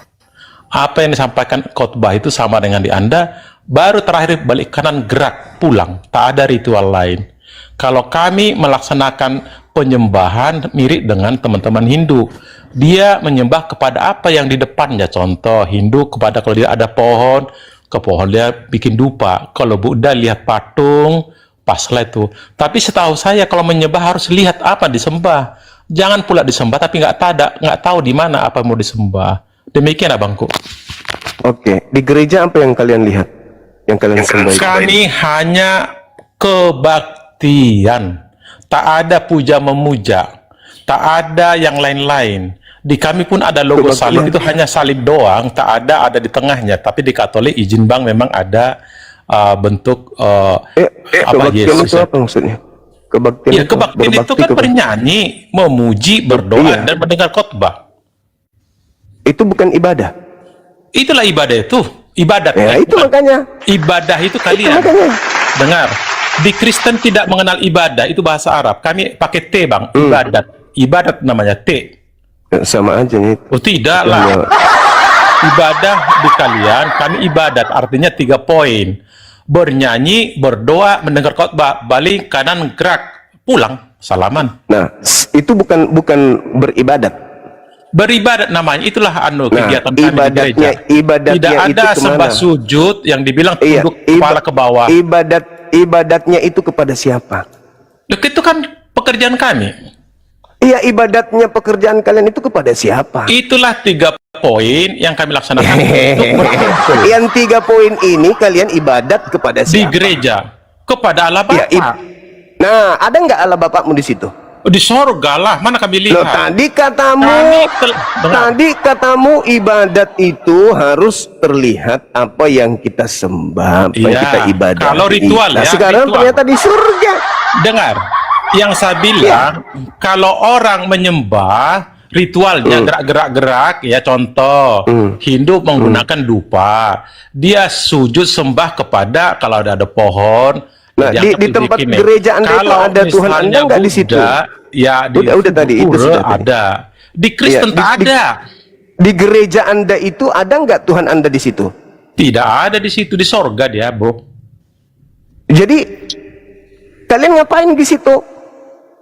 Speaker 5: Apa yang disampaikan khotbah itu sama dengan di Anda. Baru terakhir balik kanan gerak pulang, tak ada ritual lain. Kalau kami melaksanakan penyembahan mirip dengan teman-teman Hindu, dia menyembah kepada apa yang di depannya. Contoh Hindu kepada, kalau dia ada pohon, ke pohon dia bikin dupa. Kalau Buddha lihat patung, paslah itu. Tapi setahu saya kalau menyembah harus lihat apa disembah. Jangan pula disembah tapi nggak tahu di mana apa mau disembah. Demikian abangku.
Speaker 2: Oke, di gereja apa yang kalian lihat? Yang kalian sembah?
Speaker 5: Kami hanya kebaktian. Tak ada puja memuja. Tak ada yang lain-lain. Di kami pun ada logo salib, itu hanya salib doang. Tak ada di tengahnya. Tapi di Katolik izin bang memang ada bentuk apa Yesus.
Speaker 2: Itu apa maksudnya? Kebaktian,
Speaker 5: ya, kebaktian itu kan bernyanyi, memuji, berdoa, dan mendengar khotbah.
Speaker 2: Itu bukan ibadah.
Speaker 5: Itulah ibadah itu. Ibadat.
Speaker 2: Ya, itu makanya.
Speaker 5: Ibadah itu kalian. Dengar. Di Kristen tidak mengenal ibadah. Itu bahasa Arab. Kami pakai T bang. Ibadat. Ibadat namanya T.
Speaker 2: Ya, sama aja itu.
Speaker 5: Oh tidak lah. Ibadah di kalian, kami ibadat. Artinya 3 poin. Bernyanyi, berdoa, mendengar khotbah, balik kanan gerak, pulang, salaman.
Speaker 2: Nah, itu bukan beribadat.
Speaker 5: Beribadat namanya, itulah kegiatan kami di gereja.
Speaker 2: Ibadatnya
Speaker 5: tidak ada sembah sujud yang dibilang tunduk kepala ke bawah.
Speaker 2: Ibadatnya itu kepada siapa?
Speaker 5: Itu kan pekerjaan kami.
Speaker 2: Iya, ibadatnya pekerjaan kalian itu kepada siapa? Itulah
Speaker 5: 3 poin yang kami laksanakan.
Speaker 2: Yang 3 poin ini kalian ibadat kepada siapa?
Speaker 5: Di gereja, kepada Allah Bapa.
Speaker 2: Ya, nah, ada nggak Allah Bapakmu di situ?
Speaker 5: Di sorga lah, mana kami lihat?
Speaker 2: Loh, tadi katamu ibadat itu harus terlihat apa yang kita sembah, apa yang kita ibadat.
Speaker 5: Kalau ritual
Speaker 2: nah,
Speaker 5: ya.
Speaker 2: Sekarang
Speaker 5: ritual.
Speaker 2: ternyata di surga.
Speaker 5: Dengar, Yang saya bilang, kalau orang menyembah ritualnya gerak-gerak-gerak, ya contoh Hindu menggunakan dupa, dia sujud sembah kepada kalau ada pohon.
Speaker 2: Nah, di tempat gereja Anda itu ada Tuhan Anda nggak di situ?
Speaker 5: Ya, di
Speaker 2: udah tadi itu sudah
Speaker 5: ada. Di Kristen tak ada.
Speaker 2: Di gereja Anda itu ada nggak Tuhan Anda di situ?
Speaker 5: Tidak ada di situ, di sorga dia, bro.
Speaker 2: Jadi kalian ngapain di situ?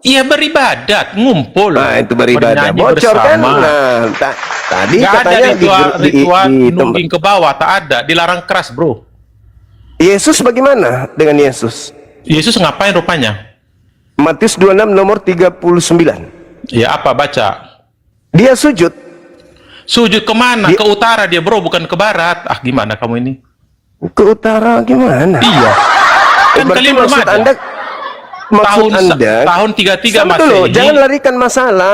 Speaker 5: Iya, beribadat, ngumpul.
Speaker 2: Nah, itu beribadah.
Speaker 5: bernyanyi
Speaker 2: Bocor kan?
Speaker 5: bersama.
Speaker 2: Nah, tadi
Speaker 5: Nggak ada
Speaker 2: katanya
Speaker 5: ritual
Speaker 2: di
Speaker 5: nungging ke bawah, tak ada, dilarang keras, bro.
Speaker 2: Yesus bagaimana dengan Yesus?
Speaker 5: Yesus ngapain rupanya?
Speaker 2: Matius 26 nomor 39.
Speaker 5: Ya, apa baca?
Speaker 2: Dia sujud.
Speaker 5: Sujud kemana? Ke utara dia, bro, bukan ke barat. Ah, gimana kamu ini?
Speaker 2: Ke utara gimana?
Speaker 5: Iya. Kan
Speaker 2: Berarti
Speaker 5: kalian belum
Speaker 2: maksud
Speaker 5: ada.
Speaker 2: Anda
Speaker 5: tahun 33
Speaker 2: sama dulu,
Speaker 5: Masehi.
Speaker 2: jangan larikan masalah,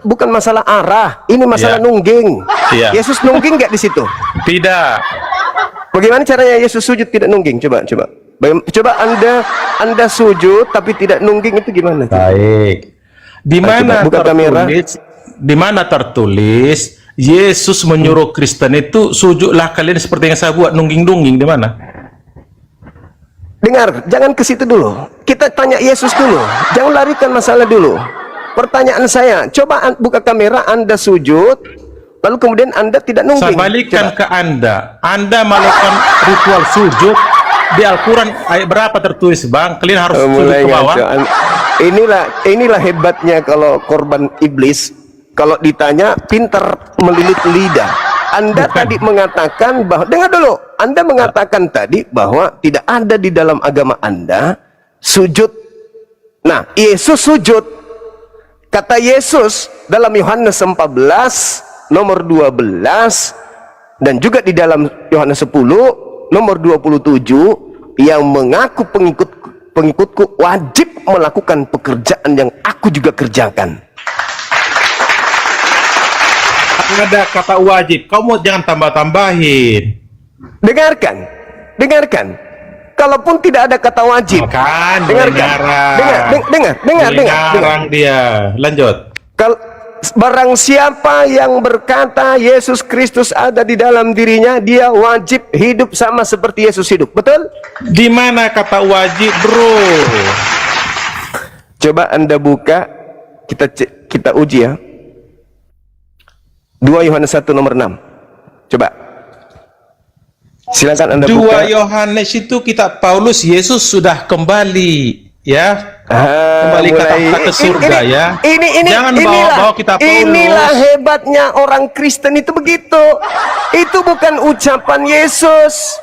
Speaker 2: bukan masalah arah, ini masalah
Speaker 5: Iya.
Speaker 2: nungging.
Speaker 5: Iya.
Speaker 2: Yesus nungging nggak di situ?
Speaker 5: Tidak.
Speaker 2: Bagaimana caranya Yesus sujud tidak nungging? Coba. Coba Anda sujud tapi tidak nungging itu gimana?
Speaker 5: Baik. Di mana
Speaker 2: buka kamera.
Speaker 5: tertulis? Di mana tertulis Yesus menyuruh Kristen itu sujudlah kalian seperti yang saya buat, nungging-nungging, di mana?
Speaker 2: Dengar, jangan ke situ dulu. Kita tanya Yesus dulu. Jangan larikan masalah dulu. Pertanyaan saya, coba buka kamera, Anda sujud, lalu kemudian Anda tidak nungging.
Speaker 5: Saya balikkan
Speaker 2: Coba.
Speaker 5: ke Anda melakukan ritual sujud di Al-Quran ayat berapa tertulis, Bang? Kalian harus sujud
Speaker 2: Mulai
Speaker 5: ke bawah.
Speaker 2: ngaco. Inilah hebatnya kalau korban iblis. Kalau ditanya pintar melilit lidah. Anda tadi mengatakan bahwa, dengar dulu, Anda mengatakan tadi bahwa tidak ada di dalam agama Anda sujud. Nah, Yesus sujud. Kata Yesus dalam Yohanes 14 nomor 12 dan juga di dalam Yohanes 10 nomor 27, yang mengaku pengikutku wajib melakukan pekerjaan yang aku juga kerjakan.
Speaker 5: Ada kata wajib, kamu jangan tambah-tambahin.
Speaker 2: Dengarkan. Kalaupun tidak ada kata wajib,
Speaker 5: Kan,
Speaker 2: dengar.
Speaker 5: dia. Lanjut.
Speaker 2: Barang siapa yang berkata Yesus Kristus ada di dalam dirinya, dia wajib hidup sama seperti Yesus hidup. Betul?
Speaker 5: Di mana kata wajib, bro?
Speaker 2: Coba Anda buka, kita uji ya. 2 Yohanes 1 nomor 6. Coba. Silakan Anda
Speaker 5: 2
Speaker 2: buka.
Speaker 5: Yohanes itu kitab Paulus, Yesus sudah kembali, ya. Kembali ke surga, ya. Jangan bawa kitab Paulus.
Speaker 2: Inilah hebatnya orang Kristen itu begitu. Itu bukan ucapan Yesus.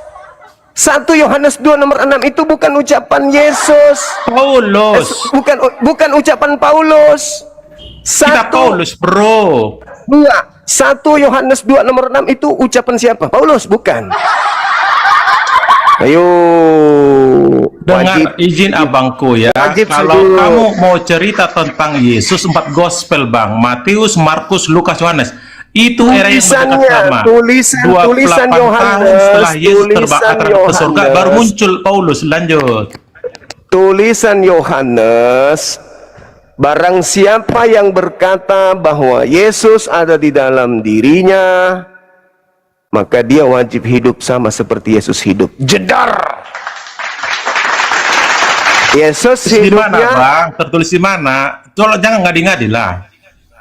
Speaker 2: 1 Yohanes 2 nomor 6 itu bukan ucapan Yesus.
Speaker 5: Paulus.
Speaker 2: Bukan ucapan Paulus.
Speaker 5: Kitab Paulus, bro.
Speaker 2: 1 Yohanes 2 nomor 6 itu ucapan siapa? Paulus, bukan. Ayo,
Speaker 5: Dengar izin abangku ya.
Speaker 2: Wajib
Speaker 5: Kalau
Speaker 2: sujud.
Speaker 5: kamu mau cerita tentang Yesus 4 gospel, Bang, Matius, Markus, Lukas, Yohanes, itu era yang
Speaker 2: Tulisannya,
Speaker 5: berdekat lama.
Speaker 2: tulisan
Speaker 5: 28
Speaker 2: Yohanes,
Speaker 5: tahun setelah Yesus terbakar ke surga,
Speaker 2: Yohanes.
Speaker 5: baru muncul Paulus. Lanjut.
Speaker 2: Tulisan Yohanes, barang siapa yang berkata bahwa Yesus ada di dalam dirinya, maka dia wajib hidup sama seperti Yesus hidup. Jedar. Yesus
Speaker 5: Di mana,
Speaker 2: hidupnya.
Speaker 5: Bang? Tertulis di mana? Tolong jangan ngadi-ngadi lah.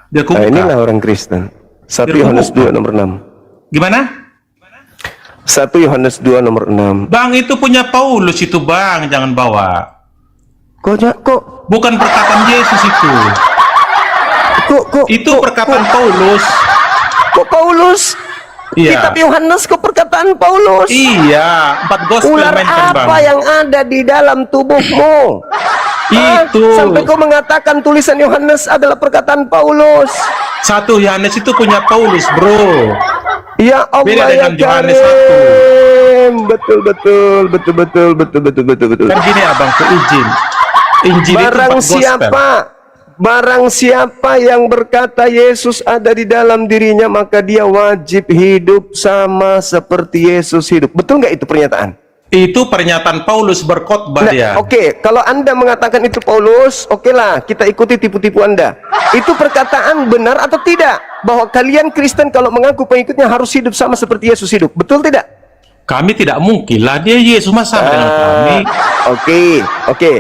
Speaker 5: Dia
Speaker 2: Nah,
Speaker 5: kubuka.
Speaker 2: inilah orang Kristen. 1
Speaker 5: Biar
Speaker 2: Yohanes
Speaker 5: kubuka.
Speaker 2: 2 nomor 6.
Speaker 5: Gimana?
Speaker 2: 1 Yohanes 2 nomor 6.
Speaker 5: Bang, itu punya Paulus itu, Bang. Jangan bawa.
Speaker 2: Kok
Speaker 5: Bukan perkataan Yesus itu. Itu perkataan Paulus.
Speaker 2: Kok Paulus?
Speaker 5: Iya.
Speaker 2: Kitab Yohanes kok perkataan Paulus?
Speaker 5: Iya, 4 gospel
Speaker 2: Ular
Speaker 5: mention, Bang.
Speaker 2: apa yang ada di dalam tubuhmu? Hah?
Speaker 5: Itu.
Speaker 2: Sampai kau mengatakan tulisan Yohanes adalah perkataan Paulus.
Speaker 5: 1 Yohanes itu punya Paulus, bro.
Speaker 2: Ya Allah,
Speaker 5: Beda
Speaker 2: ya
Speaker 5: dengan Yohanes
Speaker 2: Karim. Betul.
Speaker 5: Kan gini abangku, izin. Injil itu 4 gospel.
Speaker 2: Barang siapa yang berkata Yesus ada di dalam dirinya, maka dia wajib hidup sama seperti Yesus hidup. Betul nggak itu pernyataan?
Speaker 5: Itu pernyataan Paulus berkhotbah
Speaker 2: Nah,
Speaker 5: dia.
Speaker 2: oke, kalau Anda mengatakan itu Paulus, oke lah, kita ikuti tipu-tipu Anda. Itu perkataan benar atau tidak? Bahwa kalian Kristen kalau mengaku pengikutnya harus hidup sama seperti Yesus hidup. Betul tidak?
Speaker 5: Kami tidak mungkin lah, dia Yesus masa sama dengan kami.
Speaker 2: Oke.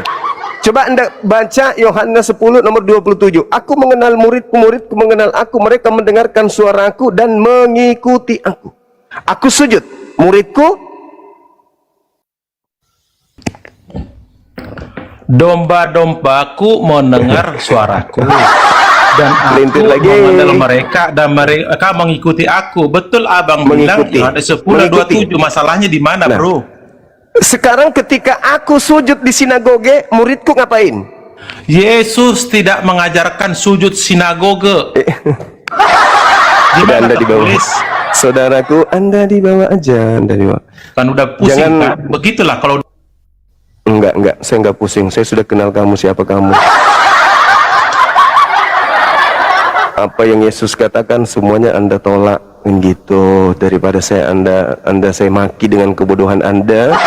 Speaker 2: Coba Anda baca Yohanes 10 nomor 27. Aku mengenal muridku, muridku mengenal aku. Mereka mendengarkan suaraku dan mengikuti aku. Aku sujud. Muridku,
Speaker 5: Domba-dombaku mendengar suaraku, dan aku
Speaker 2: Lintir lagi.
Speaker 5: mengenal mereka dan mereka mengikuti aku. Betul abang bilang
Speaker 2: Mengikuti.
Speaker 5: ada 10:27. Masalahnya di mana,
Speaker 2: Nah.
Speaker 5: bro?
Speaker 2: sekarang ketika aku sujud di sinagoge, muridku ngapain?
Speaker 5: Yesus tidak mengajarkan sujud sinagoge. Di
Speaker 2: Udah,
Speaker 5: mana
Speaker 2: Anda di bawah.
Speaker 5: tertulis?
Speaker 2: Saudaraku, Anda di bawah aja, Anda di bawah.
Speaker 5: Kan udah pusing
Speaker 2: Jangan-
Speaker 5: kan? Begitulah kalau
Speaker 2: Enggak, saya enggak pusing. Saya sudah kenal kamu, siapa kamu. Apa yang Yesus katakan semuanya Anda tolak, gitu. Daripada Anda saya maki dengan kebodohan Anda.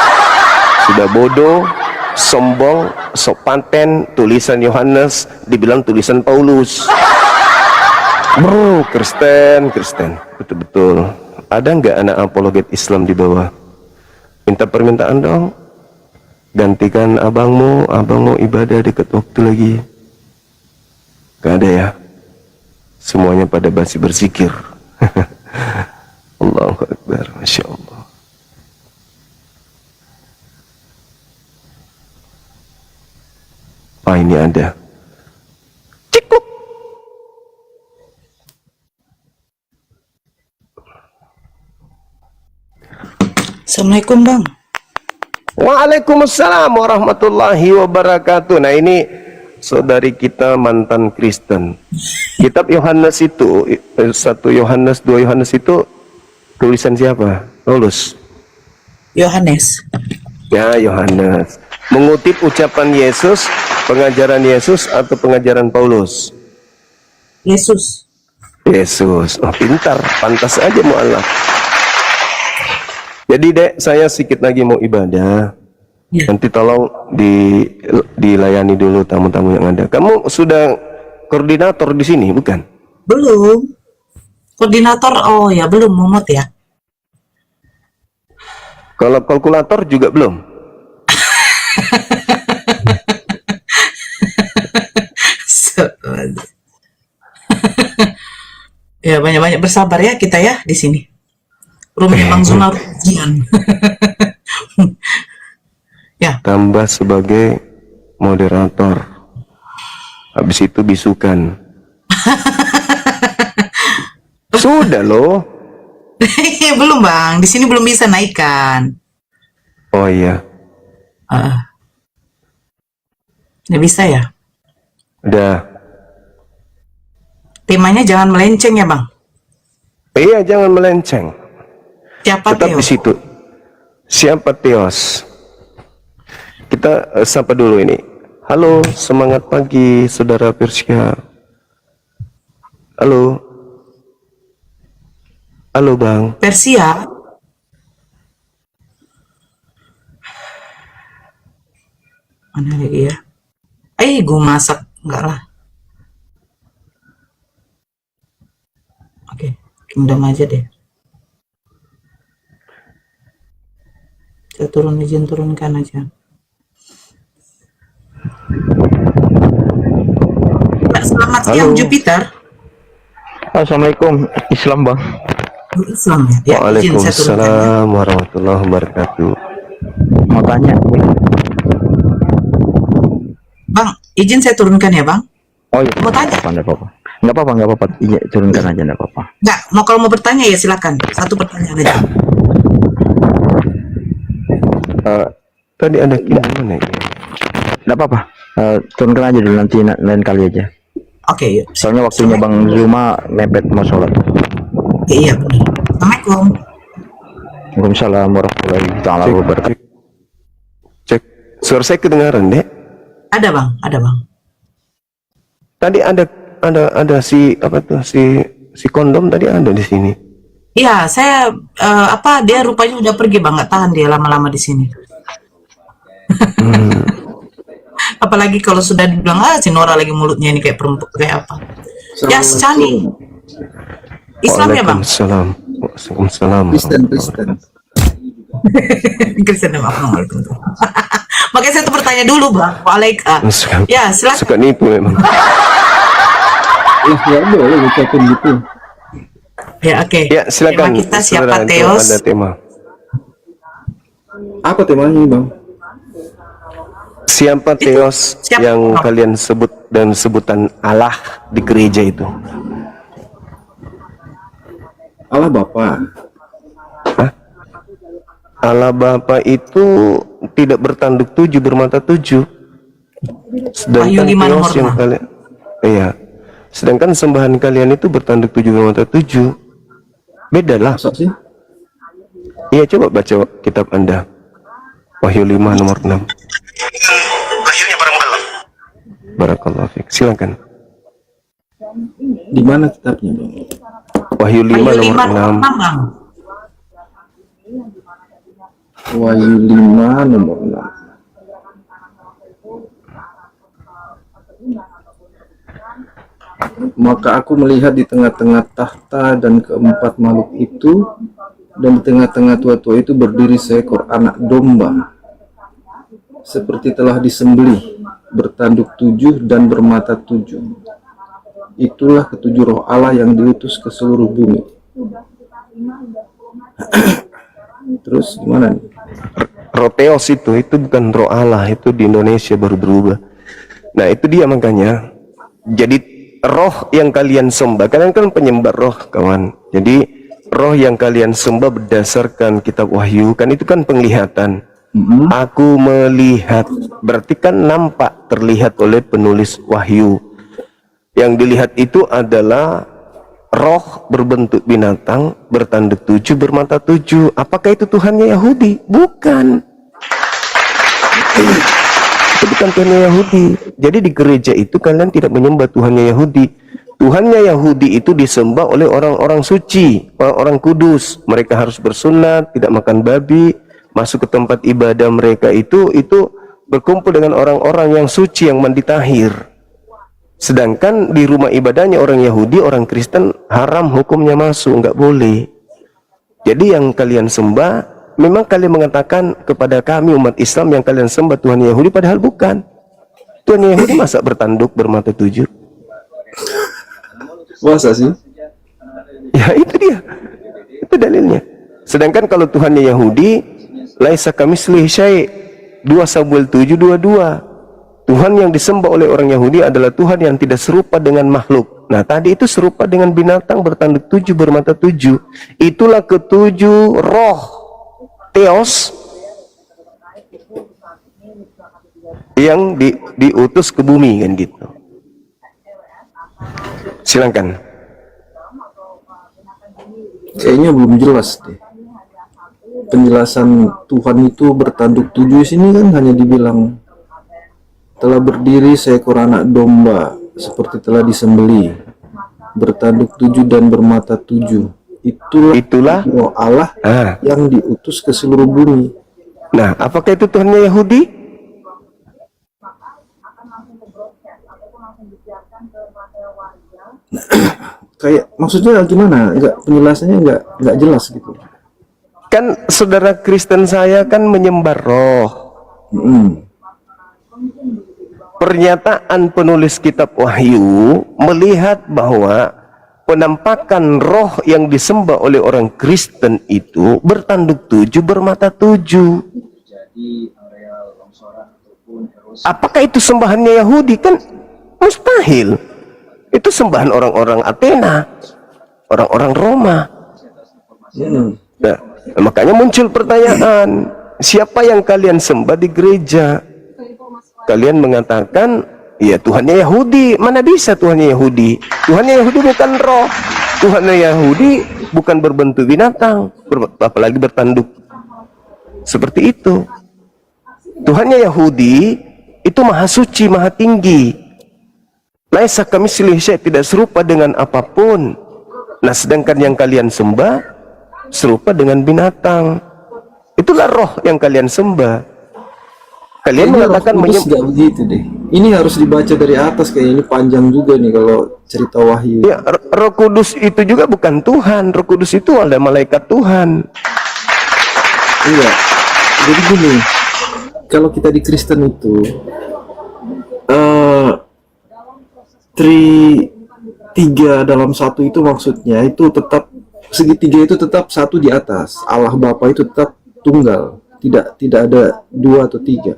Speaker 2: Sudah bodoh, sombong, sok paten, tulisan Yohanes dibilang tulisan Paulus. Bro, Kristen, betul-betul. Ada nggak anak apologet Islam di bawah? Minta permintaan dong. Gantikan abangmu ibadah dekat waktu lagi. Gak ada ya. Semuanya pada masih berzikir. Allahu Akbar, Masya Allah. Ini ada. Cikuk.
Speaker 6: Assalamualaikum Bang.
Speaker 2: Waalaikumsalam warahmatullahi wabarakatuh. Nah, ini saudari kita mantan Kristen. Kitab Yohanes itu 1 Yohanes, 2 Yohanes itu tulisan siapa? Paulus.
Speaker 6: Yohanes.
Speaker 2: Ya, Yohanes. Mengutip ucapan Yesus, pengajaran Yesus atau pengajaran Paulus?
Speaker 6: Yesus.
Speaker 2: Yesus. Oh, pintar, pantas aja mualaf. Jadi Dek, saya sedikit lagi mau ibadah.
Speaker 6: Ya.
Speaker 2: Nanti tolong dilayani dulu tamu-tamu yang ada. Kamu sudah koordinator di sini, bukan?
Speaker 6: Belum. Koordinator, oh ya belum Momot ya.
Speaker 2: Kalau kalkulator juga belum?
Speaker 6: Ya banyak-banyak bersabar ya kita ya di sini. Rumahnya Bang Zunar ujian. Ya,
Speaker 2: Tambah sebagai moderator. Habis itu bisukan. Sudah loh.
Speaker 6: belum Bang. Di sini belum bisa naikkan.
Speaker 2: Oh iya.
Speaker 6: Nggak bisa ya.
Speaker 2: Udah.
Speaker 6: Temanya jangan melenceng ya Bang.
Speaker 2: Iya, jangan melenceng.
Speaker 6: Siapa
Speaker 2: Tetap
Speaker 6: Theo?
Speaker 2: di situ. Siapa Theos? Kita sapa dulu ini. Halo, semangat pagi Saudara Persya. Halo. Halo Bang.
Speaker 6: Persia. Mana lagi ya? Gue masak. Enggak lah. Oke, Kingdom aja deh. Saya turunkan aja. Ya, selamat siang
Speaker 2: Halo.
Speaker 6: Jupiter.
Speaker 7: Assalamualaikum, Islam Bang.
Speaker 6: Islam ya. Ya, izin saya turunkan ya.
Speaker 2: Waalaikumsalam warahmatullahi wabarakatuh.
Speaker 7: Mau tanya.
Speaker 6: Bang, izin saya turunkan ya Bang.
Speaker 7: Oh iya.
Speaker 6: Mau tanya?
Speaker 7: Enggak apa-apa. Enggak apa-apa. Iya, turunkan aja enggak apa-apa.
Speaker 6: Enggak, kalau mau bertanya ya silakan. Satu pertanyaan aja.
Speaker 2: Tadi ada gimana ya?
Speaker 7: Enggak apa-apa. Turunkan aja dulu nanti lain kali aja.
Speaker 6: Oke, yuk.
Speaker 7: Soalnya waktunya Bang Zuma mepet mau sholat.
Speaker 6: Iya, benar. Assalamualaikum.
Speaker 7: Waalaikumsalam warahmatullahi taala wabarakatuh.
Speaker 2: Cek. Suara saya kedengaran, Dek?
Speaker 6: Ada Bang, ada Bang.
Speaker 2: Tadi ada si apa tuh si kondom tadi ada di sini.
Speaker 6: Iya, saya dia rupanya udah pergi bang, nggak tahan dia lama-lama di sini. Apalagi kalau sudah dibilang si Nora lagi mulutnya ini kayak perempuan kayak apa? Ya, Cani. Islam ya bang?
Speaker 2: Waalaikumsalam. Waalaikumsalam.
Speaker 7: Kristen.
Speaker 6: Kristen ya bang. Makanya saya tuh bertanya dulu bang. Waalaikumsalam. Ya, silakan.
Speaker 2: Suka nipu memang.
Speaker 7: Ya boleh ucapin gitu.
Speaker 6: Ya, oke.
Speaker 2: Ya, silakan.
Speaker 6: Tema kita siapa
Speaker 2: Saudara, itu
Speaker 6: Theos?
Speaker 2: ada tema.
Speaker 7: Apa temanya bang?
Speaker 2: Siapa Theos
Speaker 6: siapa?
Speaker 2: yang kalian sebut dan sebutan Allah di gereja itu?
Speaker 7: Allah Bapa.
Speaker 2: Allah Bapa itu tidak bertanduk tujuh, bermata tujuh. Sedangkan
Speaker 6: Wahyu 5
Speaker 2: Theos
Speaker 6: nomor
Speaker 2: yang
Speaker 6: 6.
Speaker 2: kalian, iya. Sedangkan sembahan kalian itu bertanduk tujuh, bermata tujuh. Beda lah.
Speaker 7: Masa sih?
Speaker 2: Iya, coba baca kitab Anda. Wahyu 5 nomor 6. Lahirnya barang Allah. Barakallahu fiik. Silakan.
Speaker 7: Di mana kitabnya bang?
Speaker 2: Wahyu 5
Speaker 6: Wahyu
Speaker 2: nomor
Speaker 6: 5
Speaker 2: 6.
Speaker 6: bang.
Speaker 7: Wahyu 5 nomor 6. Maka aku melihat di tengah-tengah tahta dan keempat makhluk itu, dan di tengah-tengah tua-tua itu berdiri seekor anak domba, seperti telah disembelih, bertanduk tujuh dan bermata tujuh. Itulah ketujuh roh Allah yang diutus ke seluruh bumi. Terus gimana nih?
Speaker 2: Roh Theos itu bukan roh Allah, itu di Indonesia baru berubah. Nah, itu dia makanya. Jadi roh yang kalian sembah, kalian kan penyembah roh, kawan. Jadi roh yang kalian sembah berdasarkan kitab Wahyu, kan itu kan penglihatan. Aku melihat, berarti kan nampak, terlihat oleh penulis Wahyu. Yang dilihat itu adalah roh berbentuk binatang, bertanduk tujuh, bermata tujuh. Apakah itu Tuhannya Yahudi? Bukan. Itu bukan Tuhannya Yahudi. Jadi di gereja itu kalian tidak menyembah Tuhannya Yahudi. Tuhannya Yahudi itu disembah oleh orang-orang suci, orang-orang kudus. Mereka harus bersunat, tidak makan babi, masuk ke tempat ibadah mereka itu berkumpul dengan orang-orang yang suci, yang mandi tahir. Sedangkan di rumah ibadahnya orang Yahudi, orang Kristen haram hukumnya masuk, nggak boleh. Jadi yang kalian sembah, memang kalian mengatakan kepada kami umat Islam yang kalian sembah Tuhan Yahudi, padahal bukan. Tuhan Yahudi masa bertanduk bermata tujuh?
Speaker 7: Masa sih?
Speaker 2: Ya itu dia, itu dalilnya. Sedangkan kalau Tuhannya Yahudi, laisa kamitslihi syai', 2 Samuel 7:22. Tuhan yang disembah oleh orang Yahudi adalah Tuhan yang tidak serupa dengan makhluk. Nah, tadi itu serupa dengan binatang bertanduk tujuh, bermata tujuh. Itulah ketujuh roh Theos yang diutus ke bumi, kan gitu. Silakan.
Speaker 7: Kayaknya belum jelas deh. Penjelasan Tuhan itu bertanduk tujuh sini kan hanya dibilang telah berdiri seekor anak domba, seperti telah disembelih, bertanduk tujuh dan bermata tujuh. Itulah roh Allah yang diutus ke seluruh bumi.
Speaker 2: Nah, apakah itu Tuhannya Yahudi?
Speaker 7: Kayak maksudnya gimana? Penjelasannya enggak jelas gitu.
Speaker 2: Kan saudara Kristen saya kan menyembah roh. Pernyataan penulis kitab Wahyu melihat bahwa penampakan roh yang disembah oleh orang Kristen itu bertanduk tujuh, bermata tujuh. Apakah itu sembahannya Yahudi? Kan mustahil. Itu sembahan orang-orang Athena, orang-orang Roma. Nah, makanya muncul pertanyaan, siapa yang kalian sembah di gereja? Kalian mengatakan, ya Tuhannya Yahudi. Mana bisa Tuhannya Yahudi? Tuhannya Yahudi bukan roh. Tuhannya Yahudi bukan berbentuk binatang, apalagi bertanduk. Seperti itu. Tuhannya Yahudi itu maha suci, maha tinggi. Laisa kamitslihi syai', tidak serupa dengan apapun. Nah, sedangkan yang kalian sembah serupa dengan binatang. Itulah roh yang kalian sembah. Kalian mengatakan
Speaker 7: nggak begitu deh. Ini harus dibaca dari atas, kayak ini panjang juga nih kalau cerita Wahyu.
Speaker 2: ya, Roh Kudus itu juga bukan Tuhan. Roh Kudus itu ada malaikat Tuhan.
Speaker 7: Enggak. Jadi gini, kalau kita di Kristen itu tiga dalam satu itu maksudnya itu tetap segitiga itu tetap satu di atas. Allah Bapa itu tetap tunggal, tidak ada dua atau tiga.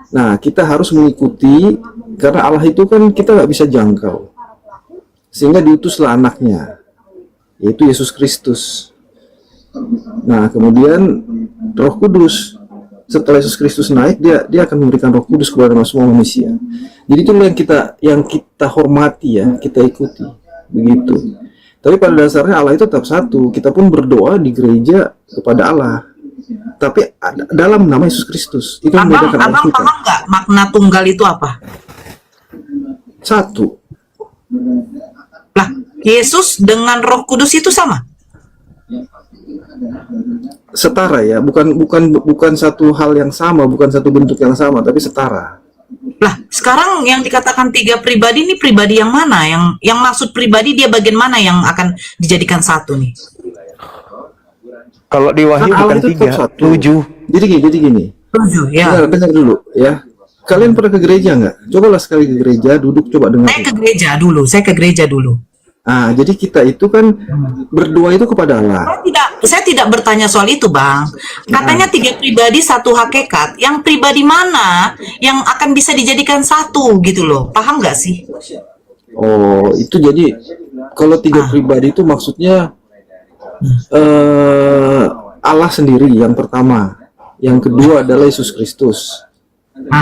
Speaker 7: Nah, kita harus mengikuti karena Allah itu kan kita nggak bisa jangkau, sehingga diutuslah anaknya, yaitu Yesus Kristus. Nah, kemudian Roh Kudus, setelah Yesus Kristus naik, dia akan memberikan Roh Kudus kepada semua manusia. Jadi itu yang kita hormati ya, kita ikuti begitu. Tapi pada dasarnya Allah itu tetap satu. Kita pun berdoa di gereja kepada Allah, tapi dalam nama Yesus Kristus. Itu yang
Speaker 6: Abang
Speaker 7: membedakan Allah kita.
Speaker 6: paham nggak makna tunggal itu apa?
Speaker 7: Satu.
Speaker 6: Lah, Yesus dengan Roh Kudus itu sama?
Speaker 7: Setara ya, bukan satu hal yang sama, bukan satu bentuk yang sama, tapi setara.
Speaker 6: Lah, sekarang yang dikatakan tiga pribadi ini pribadi yang mana? Yang maksud pribadi dia bagian mana yang akan dijadikan satu nih?
Speaker 2: Kalau di Wahyu
Speaker 7: Kan Allah
Speaker 2: bukan
Speaker 7: itu tetap
Speaker 2: 3,
Speaker 7: satu.
Speaker 2: 7.
Speaker 7: Jadi gini.
Speaker 6: Tujuh, ya.
Speaker 7: Dengar dulu ya. Kalian pernah ke gereja nggak? Cobalah sekali ke gereja, duduk coba dengar.
Speaker 6: Saya ke gereja dulu.
Speaker 7: Ah, jadi kita itu kan berdoa itu kepada Allah.
Speaker 6: Saya tidak bertanya soal itu, Bang. Katanya tiga pribadi satu hakikat. Yang pribadi mana yang akan bisa dijadikan satu gitu loh? Paham nggak sih?
Speaker 7: Oh, itu jadi kalau tiga pribadi itu maksudnya Allah sendiri yang pertama, yang kedua adalah Yesus Kristus,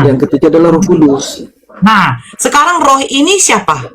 Speaker 7: yang ketiga adalah Roh Kudus.
Speaker 6: Nah, sekarang roh ini siapa?